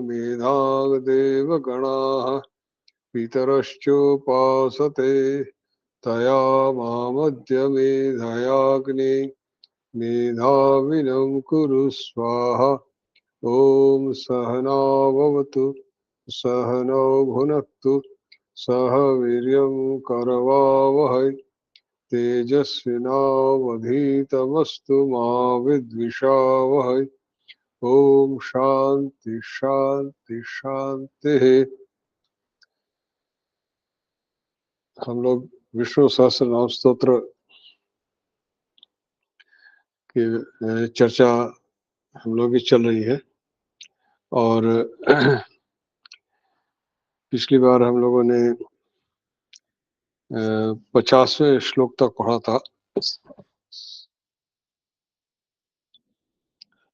मेधाग देवगणाः पितरश्चोपासते तया मामद्य मेधयाग्ने मेधाविनं कुरु स्वाहा। ॐ सहनाववतु सहनौ भुनक्तु सह वीर्यं करवावहै तेजस्विनावधीतमस्तु मा विद्विषावहै। ओम शांति शांति शांति। हम लोग विष्णु सहस्त्र नाम स्तोत्र की चर्चा हम लोग की चल रही है और पिछली बार हम लोगों ने 50वें श्लोक तक पढ़ा था।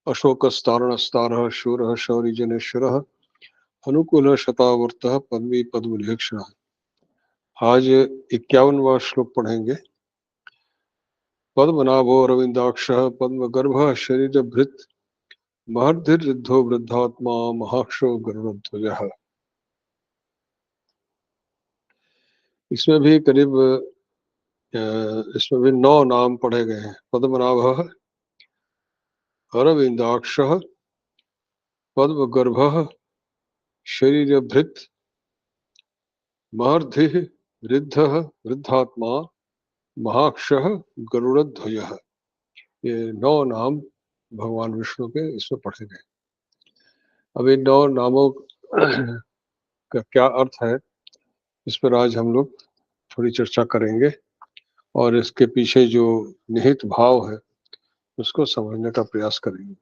अशोकस्तारणस्तारः शूरः शौरिजनेश्वरः अनुकूलः शतावर्तः पद्मी पद्मलेक्षणः। आज 51वां श्लोक पढ़ेंगे। पद्मनाभो अरविंदाक्षः पद्मगर्भः शरीरभृत् महर्धिर्ऋद्धो वृद्धात्मा महाक्षो गरुड़ध्वजः। इसमें भी करीब 9 नाम पढ़े गए हैं। पद्मनाभः अरविंदाक्षः पद्मगर्भः शरीरभृत् महर्धिः ऋद्धः वृद्धात्मा महाक्षः गरुड़ध्वजः। ये 9 नाम भगवान विष्णु के इसमें पढ़े गए। अब इन 9 नामों का क्या अर्थ है, इस पर आज हम लोग थोड़ी चर्चा करेंगे और इसके पीछे जो निहित भाव है उसको समझने का प्रयास करेंगे।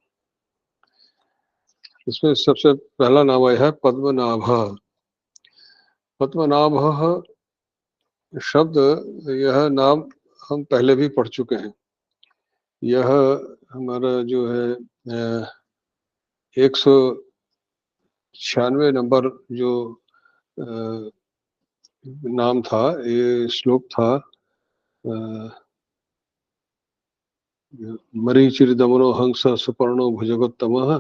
इसमें सबसे पहला नाम है पद्मनाभ। पद्मनाभ शब्द, यह नाम हम पहले भी पढ़ चुके हैं। यह हमारा जो है 196 नंबर जो नाम था, ये श्लोक था। मरीचिर्दमनो हंस सुपर्णो भुजगोत्तमः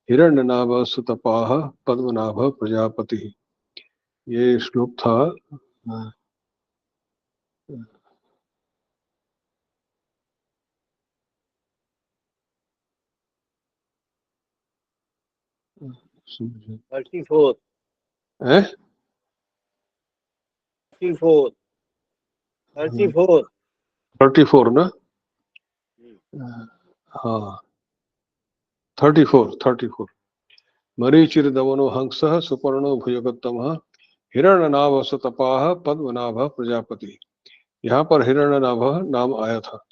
हिरण्यनाभ सुतपाः पद्मनाभ प्रजापति। ये श्लोक था। हैं? 34 ना? हाँ, 34। मरीचिर्दमनो हंसः सुपर्णो भुजगोत्तमः हिरण्यनाभ सुतपाः पद्मनाभ प्रजापति। यहाँ पर हिरण्यनाभ नाम आया था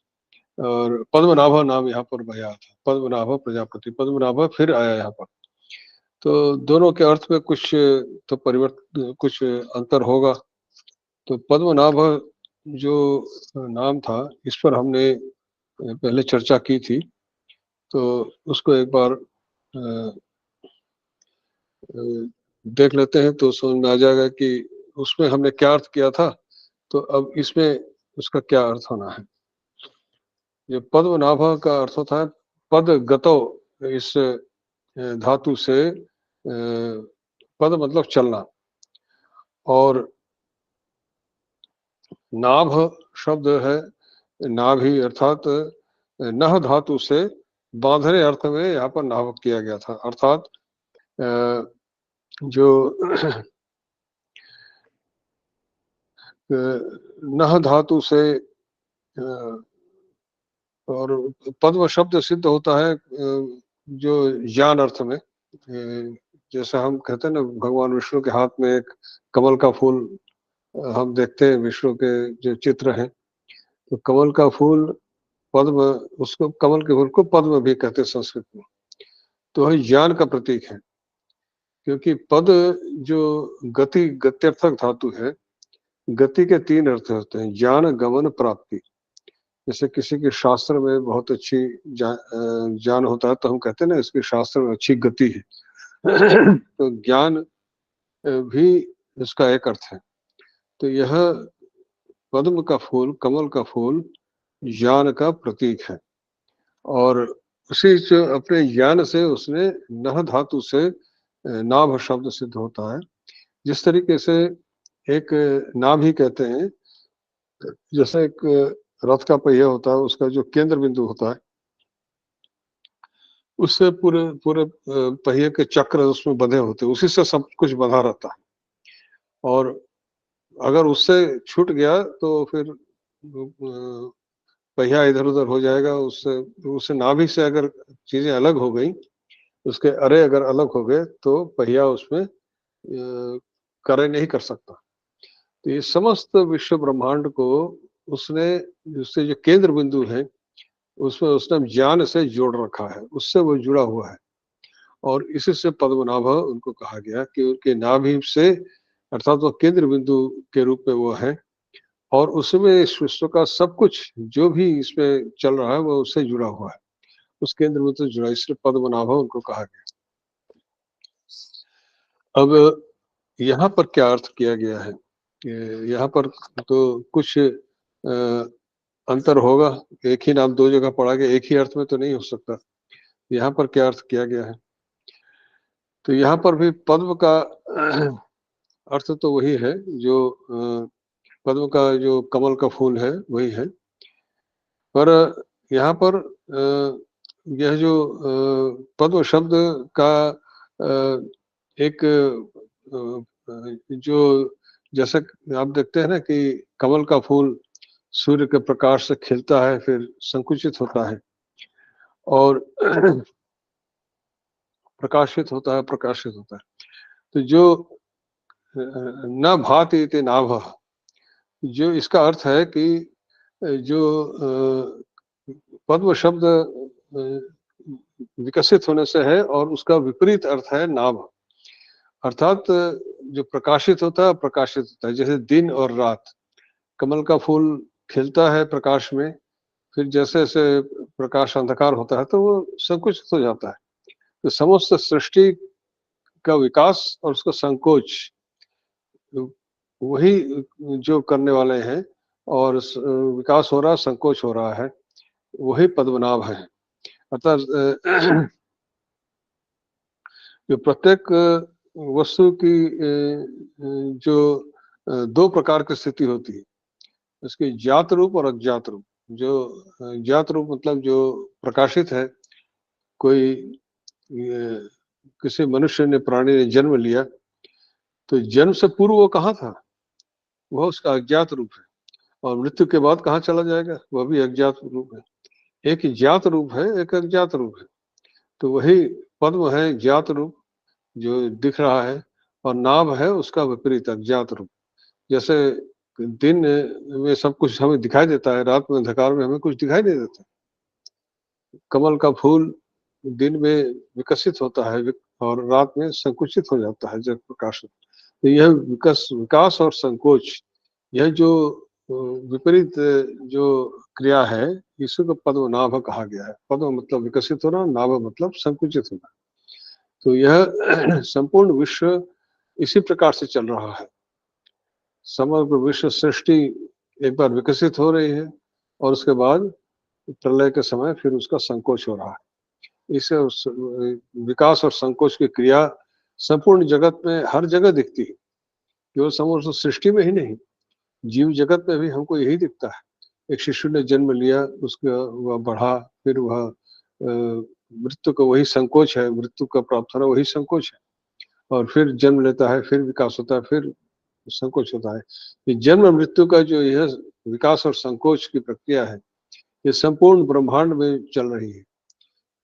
और पद्मनाभ नाम यहाँ पर आया था। पद्मनाभ प्रजापति, पद्मनाभ फिर आया यहाँ पर। तो दोनों के अर्थ में कुछ तो परिवर्तन, कुछ अंतर होगा। तो पद्मनाभ जो नाम था, इस पर हमने पहले चर्चा की थी, तो उसको एक बार देख लेते हैं तो समझ में आ जाएगा कि उसमें हमने क्या अर्थ किया था, तो अब इसमें उसका क्या अर्थ होना है। ये पद्मनाभ का अर्थ होता है पद गतो। इस धातु से पद मतलब चलना, और नाभ शब्द है नाभि, अर्थात नह धातु से बांधने अर्थ में यहाँ पर नाभ किया गया था। अर्थात जो नह धातु से, और पद्म शब्द सिद्ध होता है जो ज्ञान अर्थ में। जैसे हम कहते हैं ना, भगवान विष्णु के हाथ में एक कमल का फूल हम देखते हैं, विष्णु के जो चित्र हैं, तो कमल का फूल पद्म, उसको कमल के फूल को पद्म भी कहते हैं संस्कृत में। तो यह ज्ञान का प्रतीक है, क्योंकि पद जो गत्यर्थक धातु है, गति के 3 अर्थ होते हैं, ज्ञान, गमन, प्राप्ति। जैसे किसी के शास्त्र में बहुत अच्छी ज्ञान होता है तो हम कहते हैं ना, इसके शास्त्र में अच्छी गति है। तो ज्ञान भी इसका एक अर्थ है। तो यह पद्म का फूल, कमल का फूल ज्ञान का प्रतीक है, और उसी जो अपने ज्ञान से उसने नह धातु से नाभ शब्द सिद्ध होता है। जिस तरीके से एक नाभि कहते हैं, जैसे एक रथ का पहिया होता है, उसका जो केंद्र बिंदु होता है, उससे पूरे पूरे पहिए के चक्र उसमें बंधे होते हैं, उसी से सब कुछ बंधा रहता है। और अगर उससे छूट गया तो फिर पहिया इधर-उधर हो जाएगा। उससे उससे नाभि से अगर चीज़ें अलग हो गई, उसके अरे अगर अलग हो गए, तो पहिया उसमें कार्य नहीं कर सकता। तो ये समस्त विश्व ब्रह्मांड को उसने, उससे जो केंद्र बिंदु है, उसमें उसने ज्ञान से जोड़ रखा है, उससे वो जुड़ा हुआ है। और इसी से पद्मनाभ उनको कहा गया कि उनके नाभि से, अर्थात वो केंद्र बिंदु के रूप में वो है, और उसमें इस विश्व का सब कुछ जो भी इसमें चल रहा है वो उससे जुड़ा हुआ है, उस केंद्र बिंदु से जुड़ा, इसलिए पद्मनाभ उनको कहा गया। अब यहाँ पर क्या अर्थ किया गया है? यहाँ पर तो कुछ अंतर होगा, एक ही नाम दो जगह पढ़ा गया, एक ही अर्थ में तो नहीं हो सकता। यहाँ पर क्या अर्थ किया गया है? तो यहाँ पर भी पद्म का अर्थ तो वही है जो पद्म का जो कमल का फूल है वही है। पर यहाँ पर यह जो पद्म शब्द का एक जो, जैसा आप देखते हैं ना कि कमल का फूल सूर्य के प्रकाश से खिलता है, फिर संकुचित होता है और प्रकाशित होता है। तो जो न भाति इति नाभः, जो इसका अर्थ है कि जो पद्म शब्द विकसित होने से है, और उसका विपरीत अर्थ है नाभ, अर्थात जो प्रकाशित होता है, जैसे दिन और रात। कमल का फूल खिलता है प्रकाश में, फिर जैसे जैसे प्रकाश अंधकार होता है तो वो संकुचित हो जाता है। तो समस्त सृष्टि का विकास और उसका संकोच वही जो करने वाले हैं, और विकास हो रहा है, संकोच हो रहा है, वही पद्मनाभ है। अर्थात जो प्रत्येक वस्तु की जो दो प्रकार की स्थिति होती है, उसकी ज्ञात रूप और अज्ञात रूप। जो ज्ञात रूप मतलब जो प्रकाशित है, कोई किसी मनुष्य ने, प्राणी ने जन्म लिया, तो जन्म से पूर्व वो कहाँ था, वह उसका अज्ञात रूप है। और मृत्यु के बाद कहाँ चला जाएगा, वह भी अज्ञात रूप है। एक ज्ञात रूप है, एक अज्ञात रूप है। तो वही पद्म है ज्ञात रूप जो दिख रहा है, और नाभ है उसका विपरीत अज्ञात रूप। जैसे दिन में सब कुछ हमें दिखाई देता है, रात में अंधकार में हमें कुछ दिखाई नहीं देता। कमल का फूल दिन में विकसित होता है और रात में संकुचित हो जाता है जब प्रकाश। तो यह विकास और संकोच, यह जो विपरीत जो क्रिया है, इसी को पद्मनाभ कहा गया है। पद्म मतलब विकसित होना, नाभ मतलब संकुचित होना। तो यह संपूर्ण विश्व इसी प्रकार से चल रहा है। समग्र विश्व सृष्टि एक बार विकसित हो रही है, और उसके बाद प्रलय के समय फिर उसका संकोच हो रहा है। इसे विकास और संकोच की क्रिया संपूर्ण जगत में हर जगह दिखती है, केवल समग्र सृष्टि में ही नहीं, जीव जगत में भी हमको यही दिखता है। एक शिशु ने जन्म लिया, उसका वह बढ़ा, फिर वह मृत्यु का वही संकोच है, मृत्यु का प्राप्त होना वही संकोच है, और फिर जन्म लेता है, फिर विकास होता है, फिर संकोच होता है। ये जन्म मृत्यु का जो यह विकास और संकोच की प्रक्रिया है, ये संपूर्ण ब्रह्मांड में चल रही है।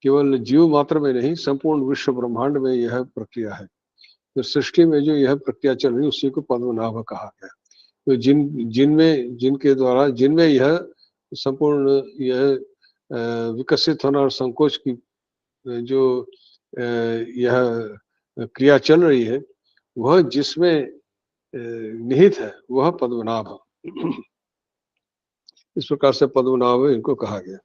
केवल जीव मात्र में नहीं, संपूर्ण विश्व ब्रह्मांड में यह प्रक्रिया है। तो सृष्टि में जो यह प्रक्रिया चल रही है, उसी को पद्मनाभ कहा गया। तो जिनके द्वारा जिनमें यह संपूर्ण यह विकसित होना और संकोच की जो यह क्रिया चल रही है, वह जिसमें निहित है, वह पद्मनाभ। इस प्रकार से पद्मनाभ इनको कहा गया।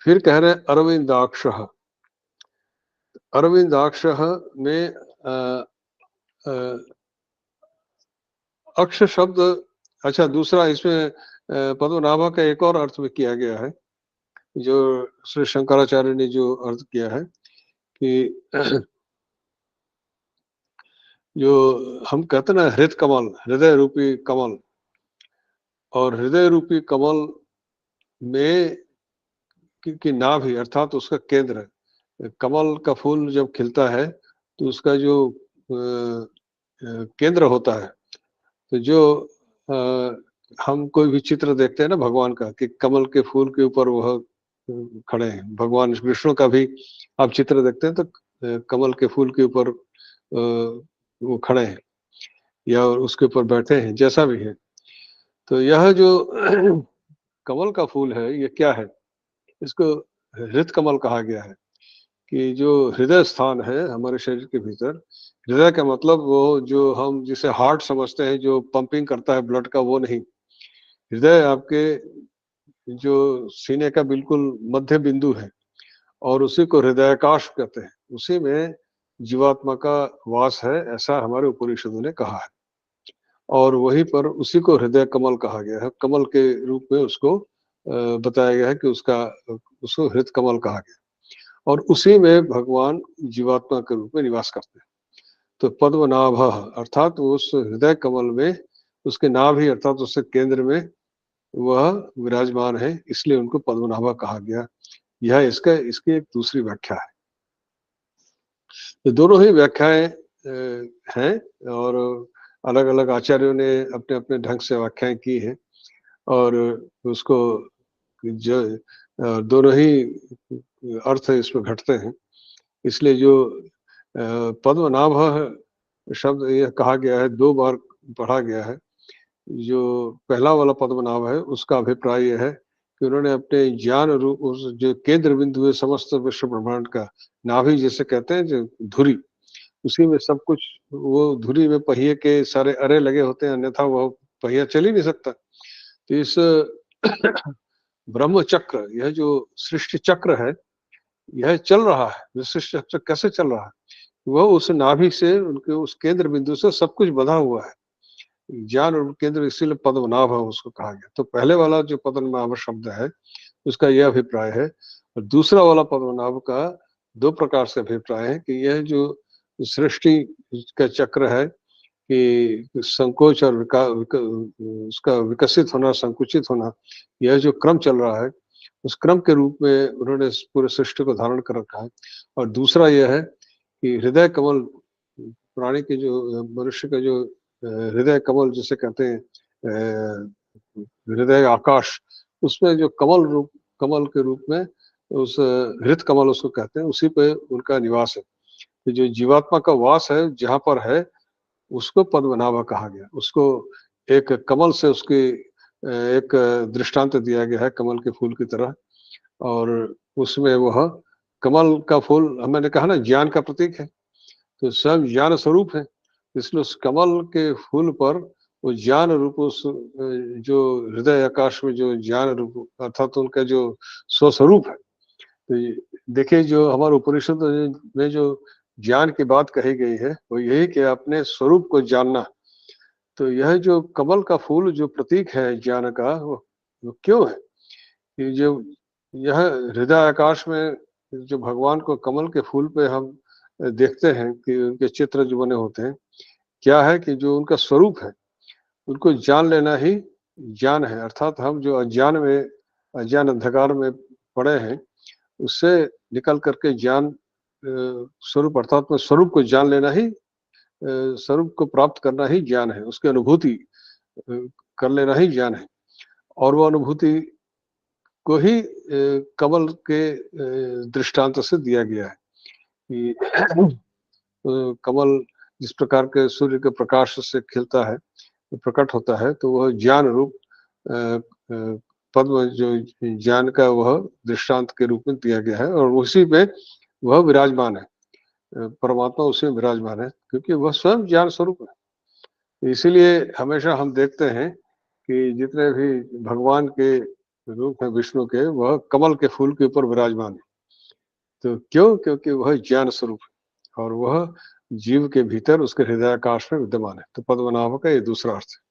फिर कह रहे हैं अरविंदाक्ष। अरविंदाक्ष में अक्ष शब्द, अच्छा दूसरा इसमें पद्मनाभा का एक और अर्थ में किया गया है, जो श्री शंकराचार्य ने जो अर्थ किया है कि जो हम कहते हैं ना हृत कमल, हृदय रूपी कमल, और हृदय रूपी कमल में की नाभि अर्थात उसका केंद्र, कमल का फूल जब खिलता है तो उसका जो केंद्र होता है, तो जो हम कोई भी चित्र देखते हैं ना भगवान का कि कमल के फूल के ऊपर वह खड़े हैं, भगवान विष्णु का भी आप चित्र देखते हैं तो कमल के फूल के ऊपर वो खड़े हैं या उसके ऊपर बैठे हैं, जैसा भी है। तो यह जो कमल का फूल है ये क्या है, इसको हृत कमल कहा गया है कि जो हृदय स्थान है हमारे शरीर के भीतर, हृदय का मतलब वो जो हम जिसे हार्ट समझते हैं, जो पंपिंग करता है ब्लड का, वो नहीं। हृदय आपके जो सीने का बिल्कुल मध्य बिंदु है और उसी को हृदयाकाश कहते हैं, उसी में जीवात्मा का वास है, ऐसा हमारे उपनिषदों ने कहा है। और वहीं पर उसी को हृदय कमल कहा गया है, कमल के रूप में उसको बताया गया है कि उसको हृत कमल कहा गया, और उसी में भगवान जीवात्मा के रूप में निवास करते हैं। तो पद्मनाभ अर्थात उस हृदय कमल में उसके नाभि अर्थात उसके केंद्र में वह विराजमान है, इसलिए उनको पद्मनाभा कहा गया। यह इसकी एक दूसरी व्याख्या है। तो दोनों ही व्याख्याएं हैं, और अलग अलग आचार्यों ने अपने अपने ढंग से व्याख्याएं की है, और उसको जो दोनों ही अर्थ इसमें घटते हैं। इसलिए जो पद्मनाभ शब्द यह कहा गया है, 2 बार पढ़ा गया है। जो पहला वाला पद्मनाभ है उसका अभिप्राय यह है कि उन्होंने अपने ज्ञान रूप उस जो केंद्र बिंदु है समस्त विश्व ब्रह्मांड का, नाभि जिसे कहते हैं, जो धुरी, उसी में सब कुछ, वो धुरी में पहिए के सारे अरे लगे होते हैं, अन्यथा वह पहिया चल ही नहीं सकता। तो इस ब्रह्म चक्र, यह जो सृष्टि चक्र है, यह चल रहा है। ये सृष्टि चक्र कैसे चल रहा है? वह उस नाभि से, उनके उस केंद्र बिंदु से सब कुछ बंधा हुआ है। ज्ञान और केंद्र, इसीलिए पद्मनाभ उसको कहा गया। तो पहले वाला जो पद्मनाभ शब्द है उसका यह अभिप्राय है, और दूसरा वाला पद्मनाभ का 2 प्रकार से अभिप्राय है कि यह जो सृष्टि का चक्र है कि संकोच और उसका विकसित होना, संकुचित होना, यह जो क्रम चल रहा है, उस क्रम के रूप में उन्होंने इस पूरे सृष्टि को धारण कर रखा है। और दूसरा यह है कि हृदय कमल, प्राणी के जो, मनुष्य का जो हृदय कमल जिसे कहते हैं, हृदय आकाश, उसमें जो कमल के रूप में उस हृत कमल उसको कहते हैं, उसी पे उनका निवास है। तो जो जीवात्मा का वास है जहाँ पर है, उसको पद्मनाभ कहा गया। उसको एक कमल से उसकी एक दृष्टांत दिया गया है, कमल के फूल की तरह, और उसमें वह कमल का फूल, मैंने कहा ना, ज्ञान का प्रतीक है, तो स्वयं ज्ञान स्वरूप है। इसलिए उस कमल के फूल पर वो ज्ञान रूप, उस जो हृदय आकाश में जो ज्ञान रूप अर्थात उनका जो स्वस्वरूप है। तो देखिए, जो हमारे उपनिषद में जो ज्ञान की बात कही गई है वो यही कि अपने स्वरूप को जानना। तो यह जो कमल का फूल जो प्रतीक है ज्ञान का, वो क्यों है कि जो यह हृदय आकाश में जो भगवान को कमल के फूल पे हम देखते हैं कि उनके चित्र जो बने होते हैं, क्या है कि जो उनका स्वरूप है उनको जान लेना ही ज्ञान है। अर्थात हम जो अज्ञान अंधकार में पड़े हैं, उससे निकल करके ज्ञान स्वरूप अर्थात में स्वरूप को जान लेना ही, स्वरूप को प्राप्त करना ही ज्ञान है, उसकी अनुभूति कर लेना ही ज्ञान है। और वो अनुभूति को ही कमल के दृष्टांत से दिया गया है कि कमल जिस प्रकार के सूर्य के प्रकाश से खिलता है, प्रकट होता है, तो वह ज्ञान रूप पद्म जो ज्ञान का वह दृष्टांत के रूप में दिया गया है, और उसी पे वह विराजमान है। परमात्मा उसी में विराजमान है क्योंकि वह स्वयं ज्ञान स्वरूप है। इसीलिए हमेशा हम देखते हैं कि जितने भी भगवान के रूप हैं विष्णु के, वह कमल के फूल के ऊपर विराजमान है। तो क्यों? क्योंकि वह ज्ञान स्वरूप है और वह जीव के भीतर उसके हृदयाकाश में विद्यमान है। तो पद्मनाभ का ये दूसरा अर्थ है।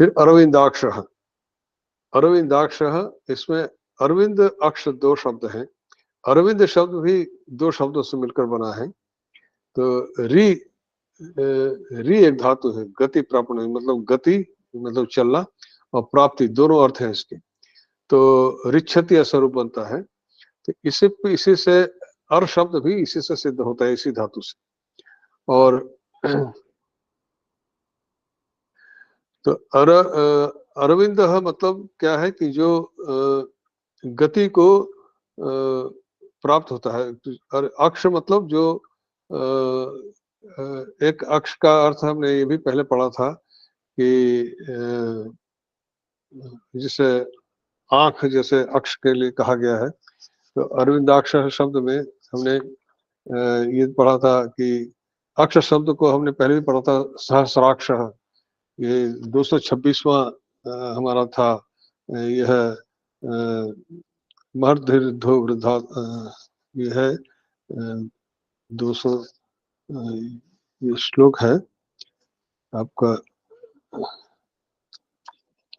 फिर अरविंदाक्ष, अरविंदाक्ष, इसमें अरविंद अक्ष 2 शब्द हैं। अरविंद शब्द भी 2 शब्दों से मिलकर बना है। तो री एक धातु है, गति प्रापण, मतलब गति मतलब चलना, और प्राप्ति दोनों अर्थ हैं इसके। तो रिच्छति ऐसा रूप बनता है। तो इसी से अर शब्द भी इसी से सिद्ध होता है, इसी धातु से। और तो अरविंद मतलब क्या है कि जो गति को प्राप्त होता है। और अक्ष मतलब जो एक अक्ष का अर्थ हमने ये भी पहले पढ़ा था कि जिसे आंख जैसे अक्ष के लिए कहा गया है। तो अरविंदाक्ष शब्द में हमने ये पढ़ा था कि अक्ष शब्द को हमने पहले भी पढ़ा था, सहस्राक्ष। ये 226वां हमारा था। यह महर्दीर्घो वृद्धा, ये है 200 ये श्लोक है आपका।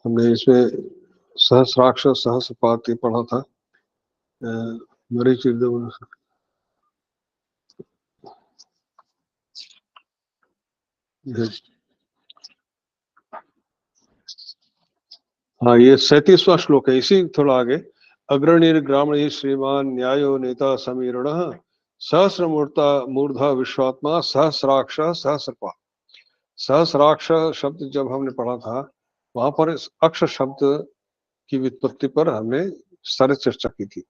हमने इसमें सहस्राक्ष सहस्रपात ये पढ़ा था। मरीचि हाँ, ये 37वां श्लोक है, इसी थोड़ा आगे। अग्रणीर ग्रामणी श्रीमान न्यायो नेता समीरण सहस्र मूर्धा विश्वात्मा सहस्राक्ष सहस्रपा। सहस्राक्ष शब्द जब हमने पढ़ा था, वहां पर इस अक्ष शब्द की व्युत्पत्ति पर हमने सारे चर्चा की थी।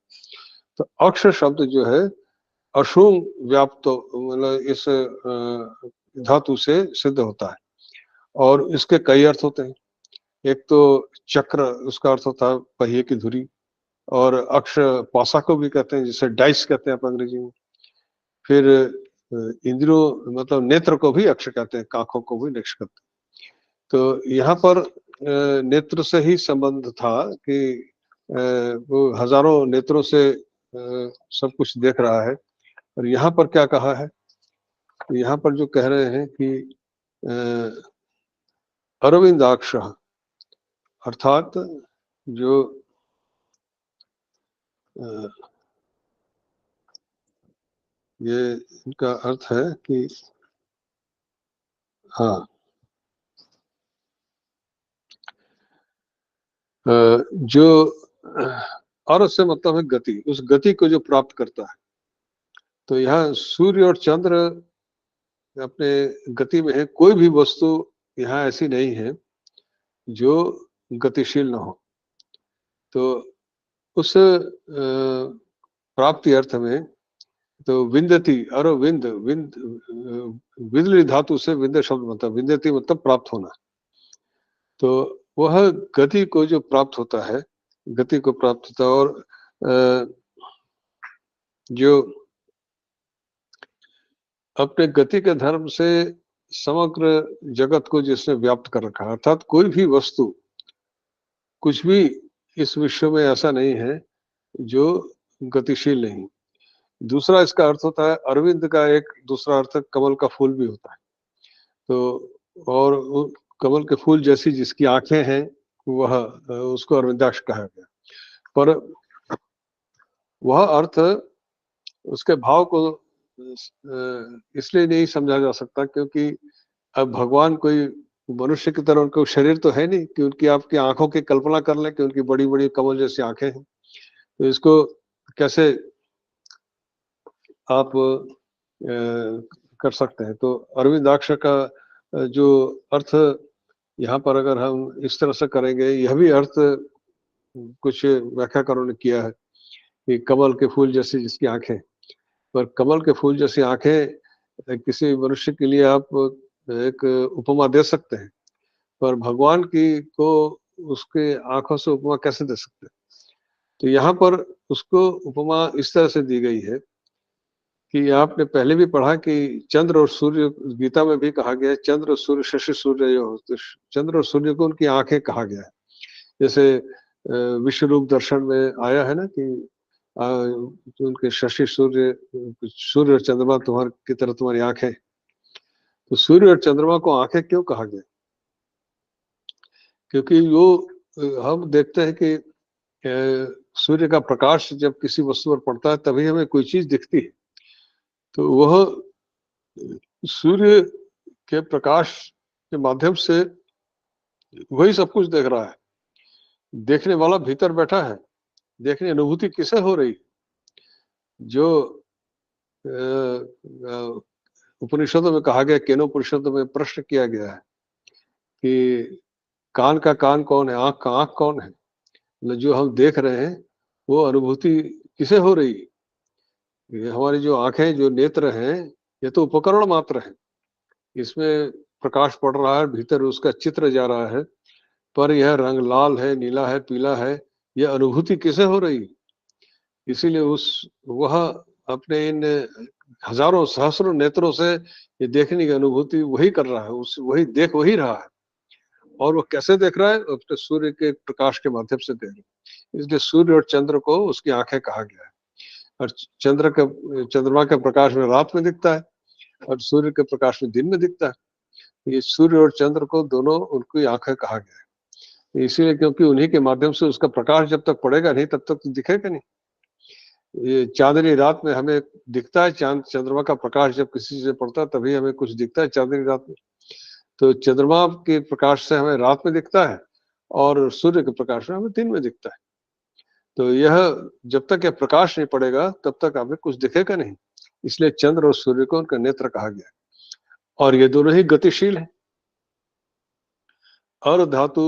तो अक्ष शब्द जो है अशुंग व्याप्त, मतलब इस धातु से सिद्ध होता है। और इसके कई अर्थ होते हैं। एक तो चक्र, उसका अर्थ होता है पहिए की धुरी। और अक्ष पासा को भी कहते हैं, जिसे डाइस कहते हैं आप अंग्रेजी में। फिर इंद्रियों मतलब नेत्र को भी अक्ष कहते हैं, आंखों को भी नेत्र कहते हैं। तो यहाँ पर नेत्र से ही संबंध था कि वो हजारों नेत्रों से सब कुछ देख रहा है। और यहाँ पर क्या कहा है, यहाँ पर जो कह रहे हैं कि अरविंदाक्ष, अर्थात जो ये इनका अर्थ है कि हाँ, जो अर से मतलब है गति, उस गति को जो प्राप्त करता है। तो यहाँ सूर्य और चंद्र अपने गति में है, कोई भी वस्तु यहाँ ऐसी नहीं है जो गतिशील न हो। तो उस प्राप्ति अर्थ में तो विंदती, अरो विंद विंद विदली धातु से विंद शब्द बनता है। विंदती मतलब प्राप्त होना। तो वह गति को जो प्राप्त होता है, गति को प्राप्त होता है। और जो अपने गति के धर्म से समग्र जगत को जिसने व्याप्त कर रखा है, अर्थात कोई भी वस्तु, कुछ भी इस विश्व में ऐसा नहीं है जो गतिशील नहीं। दूसरा इसका अर्थ होता है, अरविंद का एक दूसरा अर्थ कमल का फूल भी होता है। तो और कमल के फूल जैसी जिसकी आंखें हैं, वह उसको अरविंदाक्ष कहा गया। पर वह अर्थ, उसके भाव को इसलिए नहीं समझा जा सकता क्योंकि अब भगवान कोई मनुष्य की तरह, उनको शरीर तो है नहीं कि उनकी आपकी आंखों की कल्पना कर लें कि उनकी बड़ी बड़ी कमल जैसी आंखें हैं। तो इसको कैसे आप कर सकते हैं। तो अरविंदाक्ष का जो अर्थ यहाँ पर अगर हम इस तरह से करेंगे, यह भी अर्थ कुछ व्याख्याकारों ने किया है कि कमल के फूल जैसी जिसकी आंखें। पर कमल के फूल जैसी आंखें किसी मनुष्य के लिए आप एक उपमा दे सकते हैं, पर भगवान की को उसके आंखों से उपमा कैसे दे सकते हैं। तो यहाँ पर उसको उपमा इस तरह से दी गई है कि आपने पहले भी पढ़ा कि चंद्र और सूर्य, गीता में भी कहा गया है चंद्र सूर्य शशि सूर्य यो। तो चंद्र और सूर्य को उनकी आंखें कहा गया है। जैसे विश्व रूप दर्शन में आया है ना कि उनके शशि सूर्य, सूर्य और चंद्रमा तुम्हारे की तरह तुम्हारी आंखें। तो सूर्य और चंद्रमा को आंखें क्यों कहा गया? क्योंकि वो हम देखते हैं कि सूर्य का प्रकाश जब किसी वस्तु पर पड़ता है तभी हमें कोई चीज दिखती है। तो वह सूर्य के प्रकाश के माध्यम से वही सब कुछ देख रहा है। देखने वाला भीतर बैठा है, देखने अनुभूति किसे हो रही? जो उपनिषदों में कहा गया, केनोपनिषदों में प्रश्न किया गया है कि कान का कान कौन है, आंख का आंख कौन है? मतलब जो हम देख रहे हैं वो अनुभूति किसे हो रही? ये हमारी जो आंखें, जो नेत्र हैं, ये तो उपकरण मात्र है। इसमें प्रकाश पड़ रहा है, भीतर उसका चित्र जा रहा है, पर यह रंग लाल है, नीला है, पीला है, यह अनुभूति किसे हो रही? इसीलिए वह अपने इन हजारों सहस्रों नेत्रों से ये देखने की अनुभूति वही कर रहा है, वही देख वही रहा है। और वो कैसे देख रहा है? अपने सूर्य के प्रकाश के माध्यम से देख रहा है। इसलिए सूर्य और चंद्र को उसकी आंखें कहा गया है। और चंद्रमा के प्रकाश में रात में दिखता है और सूर्य के प्रकाश में दिन में दिखता है। ये सूर्य और चंद्र को दोनों उनकी आंखें कहा गया है, इसीलिए क्योंकि उन्हीं के माध्यम से उसका प्रकाश जब तक पड़ेगा नहीं तब तक तो दिखेगा नहीं। ये चांदनी रात में हमें दिखता है, चंद्रमा का प्रकाश जब किसी से पड़ता है तभी हमें कुछ दिखता है चांदनी रात में। तो चंद्रमा के प्रकाश से हमें रात में दिखता है और सूर्य के प्रकाश में हमें दिन में दिखता है। तो यह जब तक यह प्रकाश नहीं पड़ेगा तब तक हमें कुछ दिखेगा नहीं। इसलिए चंद्र और सूर्य को उनका नेत्र कहा गया। और ये दोनों ही गतिशील हैं। अर धातु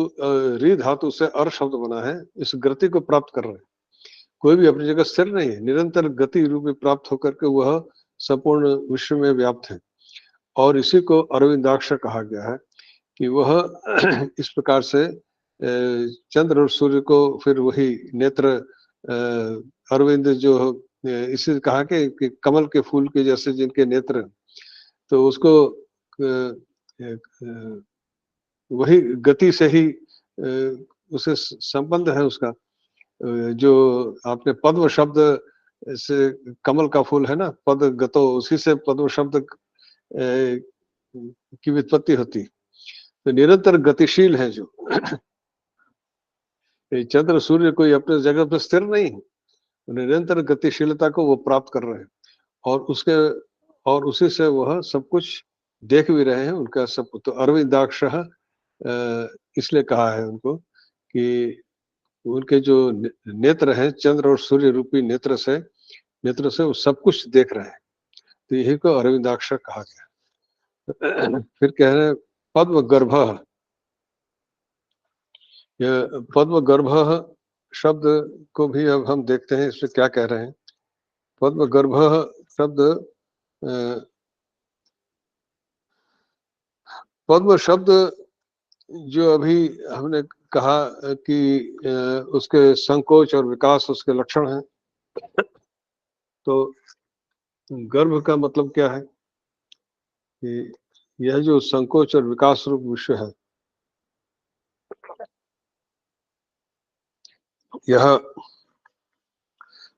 री धातु से अर शब्द बना है, इस गति को प्राप्त कर रहे हैं। कोई भी अपनी जगह स्थिर नहीं है, निरंतर गति रूप में प्राप्त होकर के वह संपूर्ण विश्व में व्याप्त है। और इसी को अरविंदाक्ष कहा गया है कि वह इस प्रकार से चंद्र और सूर्य को फिर वही नेत्र अरविंद जो इसे कहा कि कमल के फूल के जैसे जिनके नेत्र, तो उसको वही गति से ही उसे संबंध है उसका। जो आपने पद्म शब्द से, कमल का फूल है ना, पद गतो, उसी से पद्म शब्द की व्युत्पत्ति होती। तो निरंतर गतिशील है जो चंद्र सूर्य कोई अपने जगह पर स्थिर नहीं है, निरंतर गतिशीलता को वो प्राप्त कर रहे हैं और उसी से वह सब कुछ देख भी रहे हैं उनका सब। तो अरविंदाक्ष इसलिए कहा है उनको कि उनके जो नेत्र हैं, चंद्र और सूर्य रूपी नेत्र से वो सब कुछ देख रहे हैं। तो यही को अरविंदाक्ष कहा गया। फिर कह रहे हैं पद्म गर्भ। यह पद्म गर्भ शब्द को भी अब हम देखते हैं इसमें क्या कह रहे हैं। पद्म गर्भ शब्द, पद्म शब्द जो अभी हमने कहा कि उसके संकोच और विकास उसके लक्षण हैं। तो गर्भ का मतलब क्या है कि यह जो संकोच और विकास रूप विश्व है, यह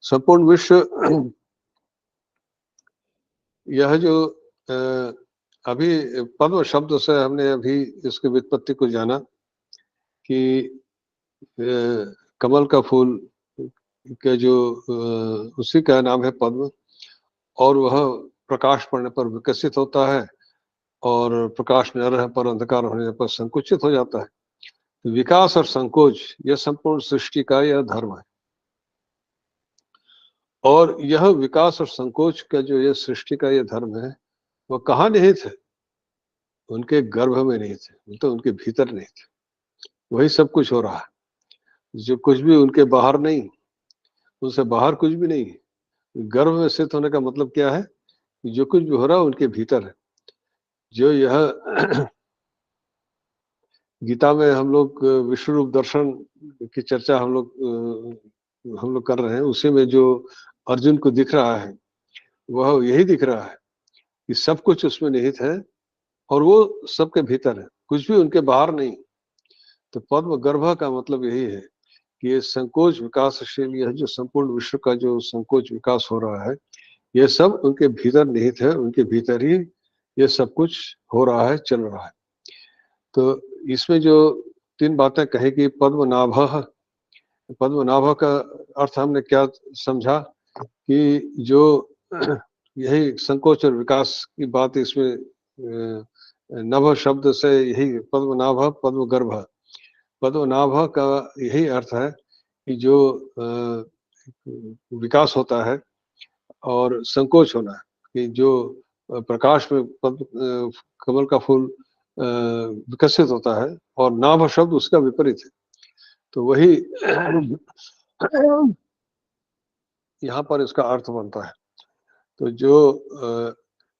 संपूर्ण विश्व, यह जो अभी पद्म शब्द से हमने अभी इसकी व्युत्पत्ति को जाना कि कमल का फूल के जो उसी का नाम है पद्म, और वह प्रकाश पड़ने पर विकसित होता है और प्रकाश न रहने पर, अंधकार होने पर संकुचित हो जाता है। तो विकास और संकोच यह संपूर्ण सृष्टि का यह धर्म है। और यह विकास और संकोच का जो यह सृष्टि का यह धर्म है, वह कहाँ निहित है? उनके गर्भ में निहित है, तो उनके भीतर निहित है। वही सब कुछ हो रहा है, जो कुछ भी उनके बाहर नहीं, उनसे बाहर कुछ भी नहीं है। गर्भ में स्थित होने का मतलब क्या है? जो कुछ भी हो रहा है उनके भीतर है। जो यह गीता में हम लोग विश्व रूप दर्शन की चर्चा हम लोग कर रहे हैं, उसी में जो अर्जुन को दिख रहा है वह यही दिख रहा है कि सब कुछ उसमें निहित है और वो सबके भीतर है, कुछ भी उनके बाहर नहीं। तो पद्म गर्भ का मतलब यही है कि ये संकोच विकासशील, यह जो संपूर्ण विश्व का जो संकोच विकास हो रहा है, ये सब उनके भीतर निहित है, उनके भीतर ही ये सब कुछ हो रहा है, चल रहा है। तो इसमें जो तीन बातें कही कि पद्मनाभः, पद्मनाभ का अर्थ हमने क्या समझा कि जो यही संकोच और विकास की बात इसमें नभ शब्द से यही पद्मनाभ पद्मगर्भ, पद्मनाभ का यही अर्थ है कि जो विकास होता है और संकोच होना, कि जो प्रकाश में पद्म कमल का फूल विकसित होता है, और नाभ शब्द उसका विपरीत है। तो वही यहाँ पर इसका अर्थ बनता है। तो जो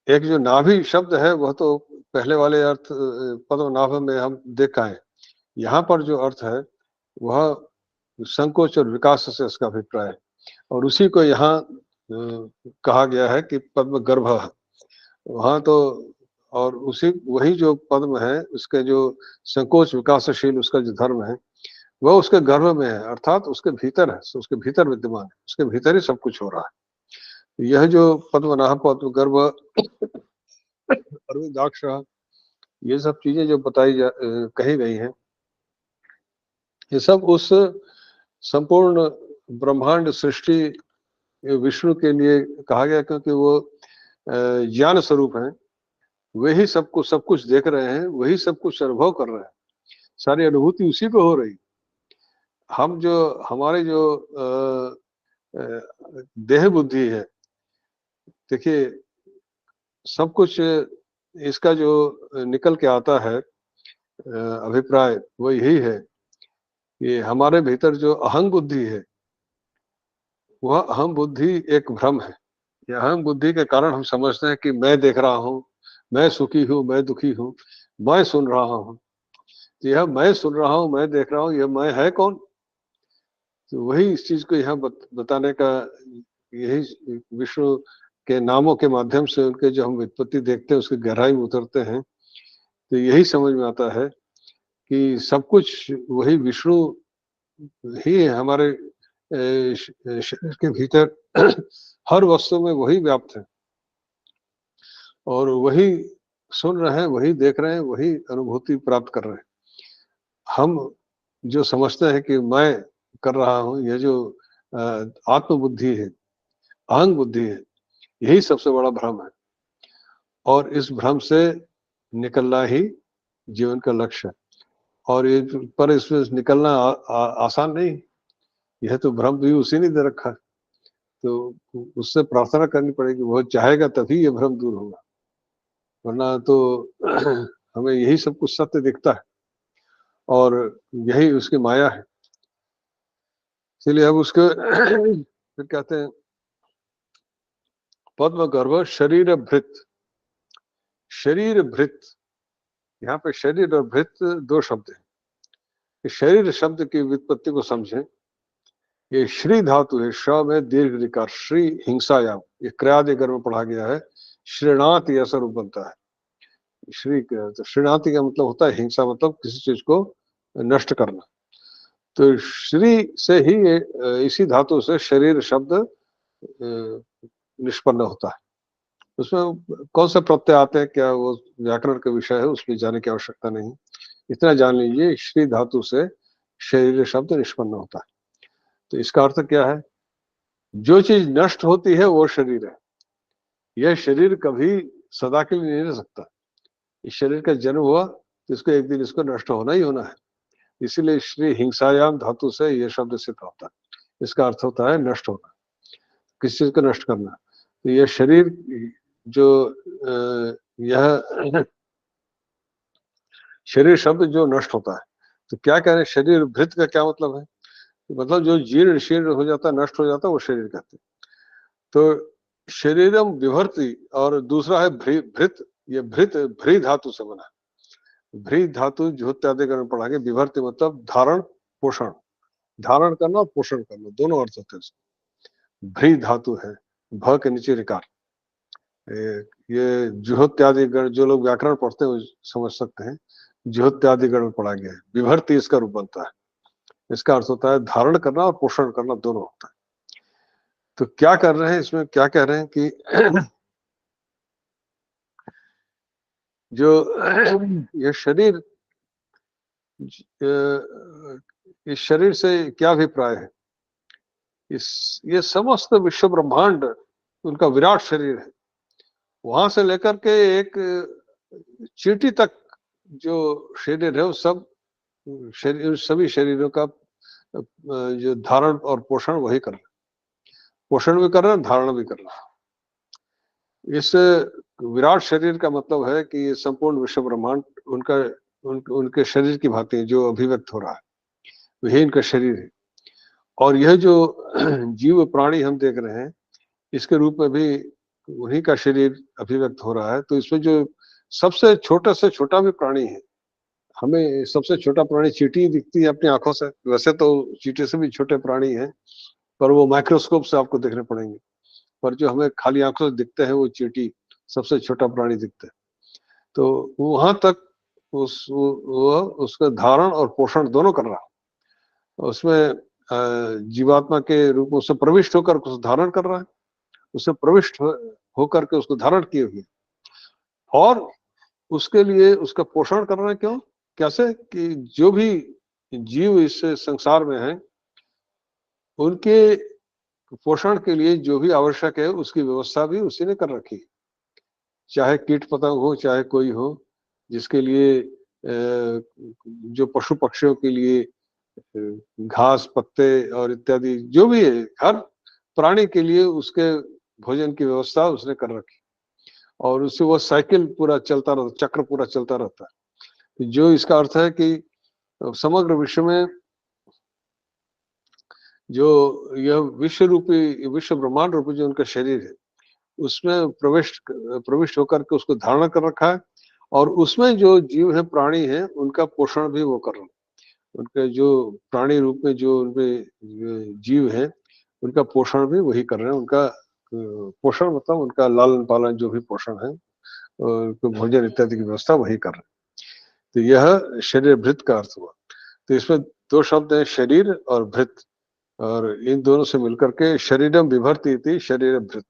एक जो नाभि शब्द है वह तो पहले वाले अर्थ पद्मनाभ में हम देख आए। यहाँ पर जो अर्थ है वह संकोच और विकास से इसका अभिप्राय है, और उसी को यहाँ कहा गया है कि पद्म गर्भ। वहाँ तो और उसी वही जो पद्म है उसके जो संकोच विकासशील उसका जो धर्म है वह उसके गर्भ में है, अर्थात उसके भीतर है, उसके भीतर विद्यमान है, उसके भीतर ही सब कुछ हो रहा है। यह जो पद्मनाभ पद्म गर्भ अरविंदाक्ष, ये सब चीजें जो कही गई हैं, ये सब उस संपूर्ण ब्रह्मांड सृष्टि विष्णु के लिए कहा गया, क्योंकि वो ज्ञान स्वरूप है, वही सब कुछ देख रहे हैं, वही सब कुछ अनुभव कर रहे हैं, सारी अनुभूति उसी को हो रही। हम जो हमारे जो देह बुद्धि है, देखिए सब कुछ इसका जो निकल के आता है अभिप्राय वो यही है कि हमारे भीतर जो अहम बुद्धि है, वह अहम बुद्धि एक भ्रम है। यह अहम बुद्धि के कारण हम समझते हैं कि मैं देख रहा हूँ, मैं सुखी हूँ, मैं दुखी हूँ, मैं सुन रहा हूँ। तो यह मैं सुन रहा हूँ, मैं देख रहा हूँ, यह मैं है कौन? तो वही इस चीज को यहाँ बताने का, यही विष्णु के नामों के माध्यम से उनके जो हम व्युत्पत्ति देखते हैं उसकी गहराई में उतरते हैं, तो यही समझ में आता है कि सब कुछ वही विष्णु ही है हमारे शरीर के भीतर। हर वस्तु में वही व्याप्त है, और वही सुन रहे हैं, वही देख रहे हैं, वही अनुभूति प्राप्त कर रहे हैं। हम जो समझते हैं कि मैं कर रहा हूँ, यह जो आत्मबुद्धि है, अहंग बुद्धि है, यही सबसे बड़ा भ्रम है, और इस भ्रम से निकलना ही जीवन का लक्ष्य है। और ये पर इसमें निकलना आसान नहीं, यह तो भ्रम भी उसी ने दे रखा है, तो उससे प्रार्थना करनी पड़ेगी, वो चाहेगा तभी ये भ्रम दूर होगा, वरना तो हमें यही सब कुछ सत्य दिखता है और यही उसकी माया है। इसलिए अब उसके फिर कहते हैं पद्म गर्भ शरीर भृत। शरीर भृत, यहाँ पे शरीर और भृत दो शब्द है। शरीर शब्द की व्युत्पत्ति को समझें। ये श्री धातु है, श में दीर्घ ऋकार, श्री हिंसायाम, ये क्रियादि गर्भ में पढ़ा गया है। श्रीनाथ ये ऐसा रूप बनता है। श्री तो श्रीनाथि का मतलब होता है हिंसा, मतलब किसी चीज को नष्ट करना। तो श्री से ही इसी धातु से शरीर शब्द निष्पन्न होता है। उसमें कौन से प्रत्यय आते हैं, क्या वो व्याकरण का विषय है, उसमें जाने की आवश्यकता नहीं। इतना जान लीजिए, श्री धातु से शरीर शब्द निष्पन्न होता है। तो इसका अर्थ क्या है? जो चीज नष्ट होती है वो शरीर है। यह शरीर कभी सदा के लिए नहीं रह सकता। इस शरीर का जन्म हुआ तो इसको एक दिन इसको नष्ट होना ही होना है। इसीलिए श्री हिंसायाम धातु से यह शब्द सिद्ध होता है। इसका अर्थ होता है नष्ट होना, किसी चीज को नष्ट करना। तो यह शरीर जो यह शरीर शब्द जो नष्ट होता है, तो क्या कह रहे हैं, शरीर भृत का क्या मतलब है? मतलब जो जीर्ण शीर्ण हो जाता है, नष्ट हो जाता है, वो शरीर कहते हैं। तो शरीरम विभर्ति, और दूसरा है भृत। ये भृत भ्री धातु से बना। भ्री धातु ज्योत्यादिकरण पढ़ाएंगे। विभर्ति मतलब धारण पोषण, धारण करना और पोषण करना, दोनों अर्थ होते हैं इसमें। भ्री धातु है, भ के नीचे ऋकार। ये जुहोत्यादि गण, जो लोग व्याकरण पढ़ते हैं समझ सकते हैं, जुहोत्यादि गण में पढ़ा गया है। विभर्ति इसका रूप बनता है। इसका अर्थ होता है धारण करना और पोषण करना, दोनों होता है। तो क्या कर रहे हैं इसमें, क्या कह रहे हैं कि जो ये शरीर, इस शरीर से क्या अभिप्राय है? ये समस्त विश्व ब्रह्मांड उनका विराट शरीर है। वहां से लेकर के एक चींटी तक जो शरीर है वो सब शरीर, सभी शरीरों का जो धारण और पोषण वही कर रहे हैं, पोषण भी कर रहे हैं, धारण भी कर रहे हैं। इस विराट शरीर का मतलब है कि ये संपूर्ण विश्व ब्रह्मांड उनका उनके शरीर की भांति जो अभिव्यक्त हो रहा है वही इनका शरीर है। और यह जो जीव प्राणी हम देख रहे हैं इसके रूप में भी उन्हीं का शरीर अभिव्यक्त हो रहा है। तो इसमें जो सबसे छोटा से छोटा भी प्राणी है, हमें सबसे छोटा प्राणी चींटी दिखती है अपनी आंखों से, वैसे तो चींटी से भी छोटे प्राणी हैं पर वो माइक्रोस्कोप से आपको देखने पड़ेंगे, पर जो हमें खाली आंखों से दिखते हैं वो चींटी सबसे छोटा प्राणी दिखता है। तो वहां तक वो उसका धारण और पोषण दोनों कर रहा है। उसमें जीवात्मा के रूप में उससे प्रविष्ट होकर उसको धारण कर रहा है, उससे प्रविष्ट होकर के उसको धारण किए हुए और उसके लिए उसका पोषण कर रहे हैं। क्यों, कैसे कि जो भी जीव इस संसार में है उनके पोषण के लिए जो भी आवश्यक है उसकी व्यवस्था भी उसी ने कर रखी है। चाहे कीट पतंग हो, चाहे कोई हो, जिसके लिए जो पशु पक्षियों के लिए घास पत्ते और इत्यादि जो भी है, हर प्राणी के लिए उसके भोजन की व्यवस्था उसने कर रखी और उससे वो साइकिल पूरा चलता रहता, चक्र पूरा चलता रहता है। जो इसका अर्थ है कि समग्र विश्व में जो यह विश्व रूपी, विश्व ब्रह्मांड रूपी जो उनका शरीर है उसमें प्रविष्ट होकर के उसको धारण कर रखा है और उसमें जो जीव है, प्राणी है, उनका पोषण भी वो कर रहे हैं। उनके जो प्राणी रूप में जो उनमें जीव है उनका पोषण भी वही कर रहे हैं। उनका पोषण मतलब उनका लालन पालन जो भी पोषण है, उनको भोजन इत्यादि की व्यवस्था वही कर रहे हैं। तो यह शरीर भृत का अर्थ हुआ। तो इसमें दो शब्द हैं, शरीर और भृत, और इन दोनों से मिलकर के शरीरम विभर्ति थी शरीर भृत,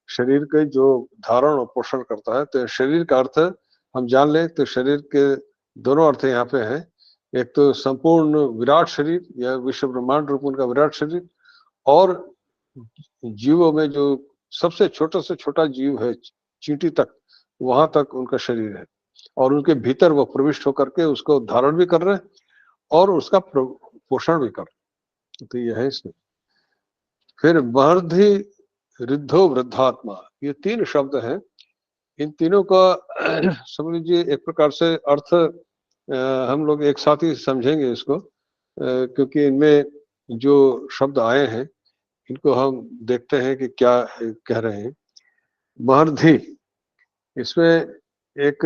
शरीर के जो धारण और पोषण करता है। तो शरीर का अर्थ हम जान लें तो शरीर के दोनों अर्थ यहाँ पे हैं। एक तो संपूर्ण विराट शरीर या विश्व ब्रह्मांड रूप उनका विराट शरीर, और जीवों में जो सबसे छोटा से छोटा जीव है चींटी तक, वहां तक उनका शरीर है और उनके भीतर वो प्रविष्ट होकर के उसको धारण भी कर रहे हैं और उसका पोषण भी कर रहे हैं। तो यह है इसमें। फिर वर्धि रिद्धो वृद्धात्मा, ये तीन शब्द हैं। इन तीनों का समझ लीजिए एक प्रकार से अर्थ हम लोग एक साथ ही समझेंगे इसको, क्योंकि इनमें जो शब्द आए हैं इनको हम देखते हैं कि क्या कह रहे हैं। महर्धि, इसमें एक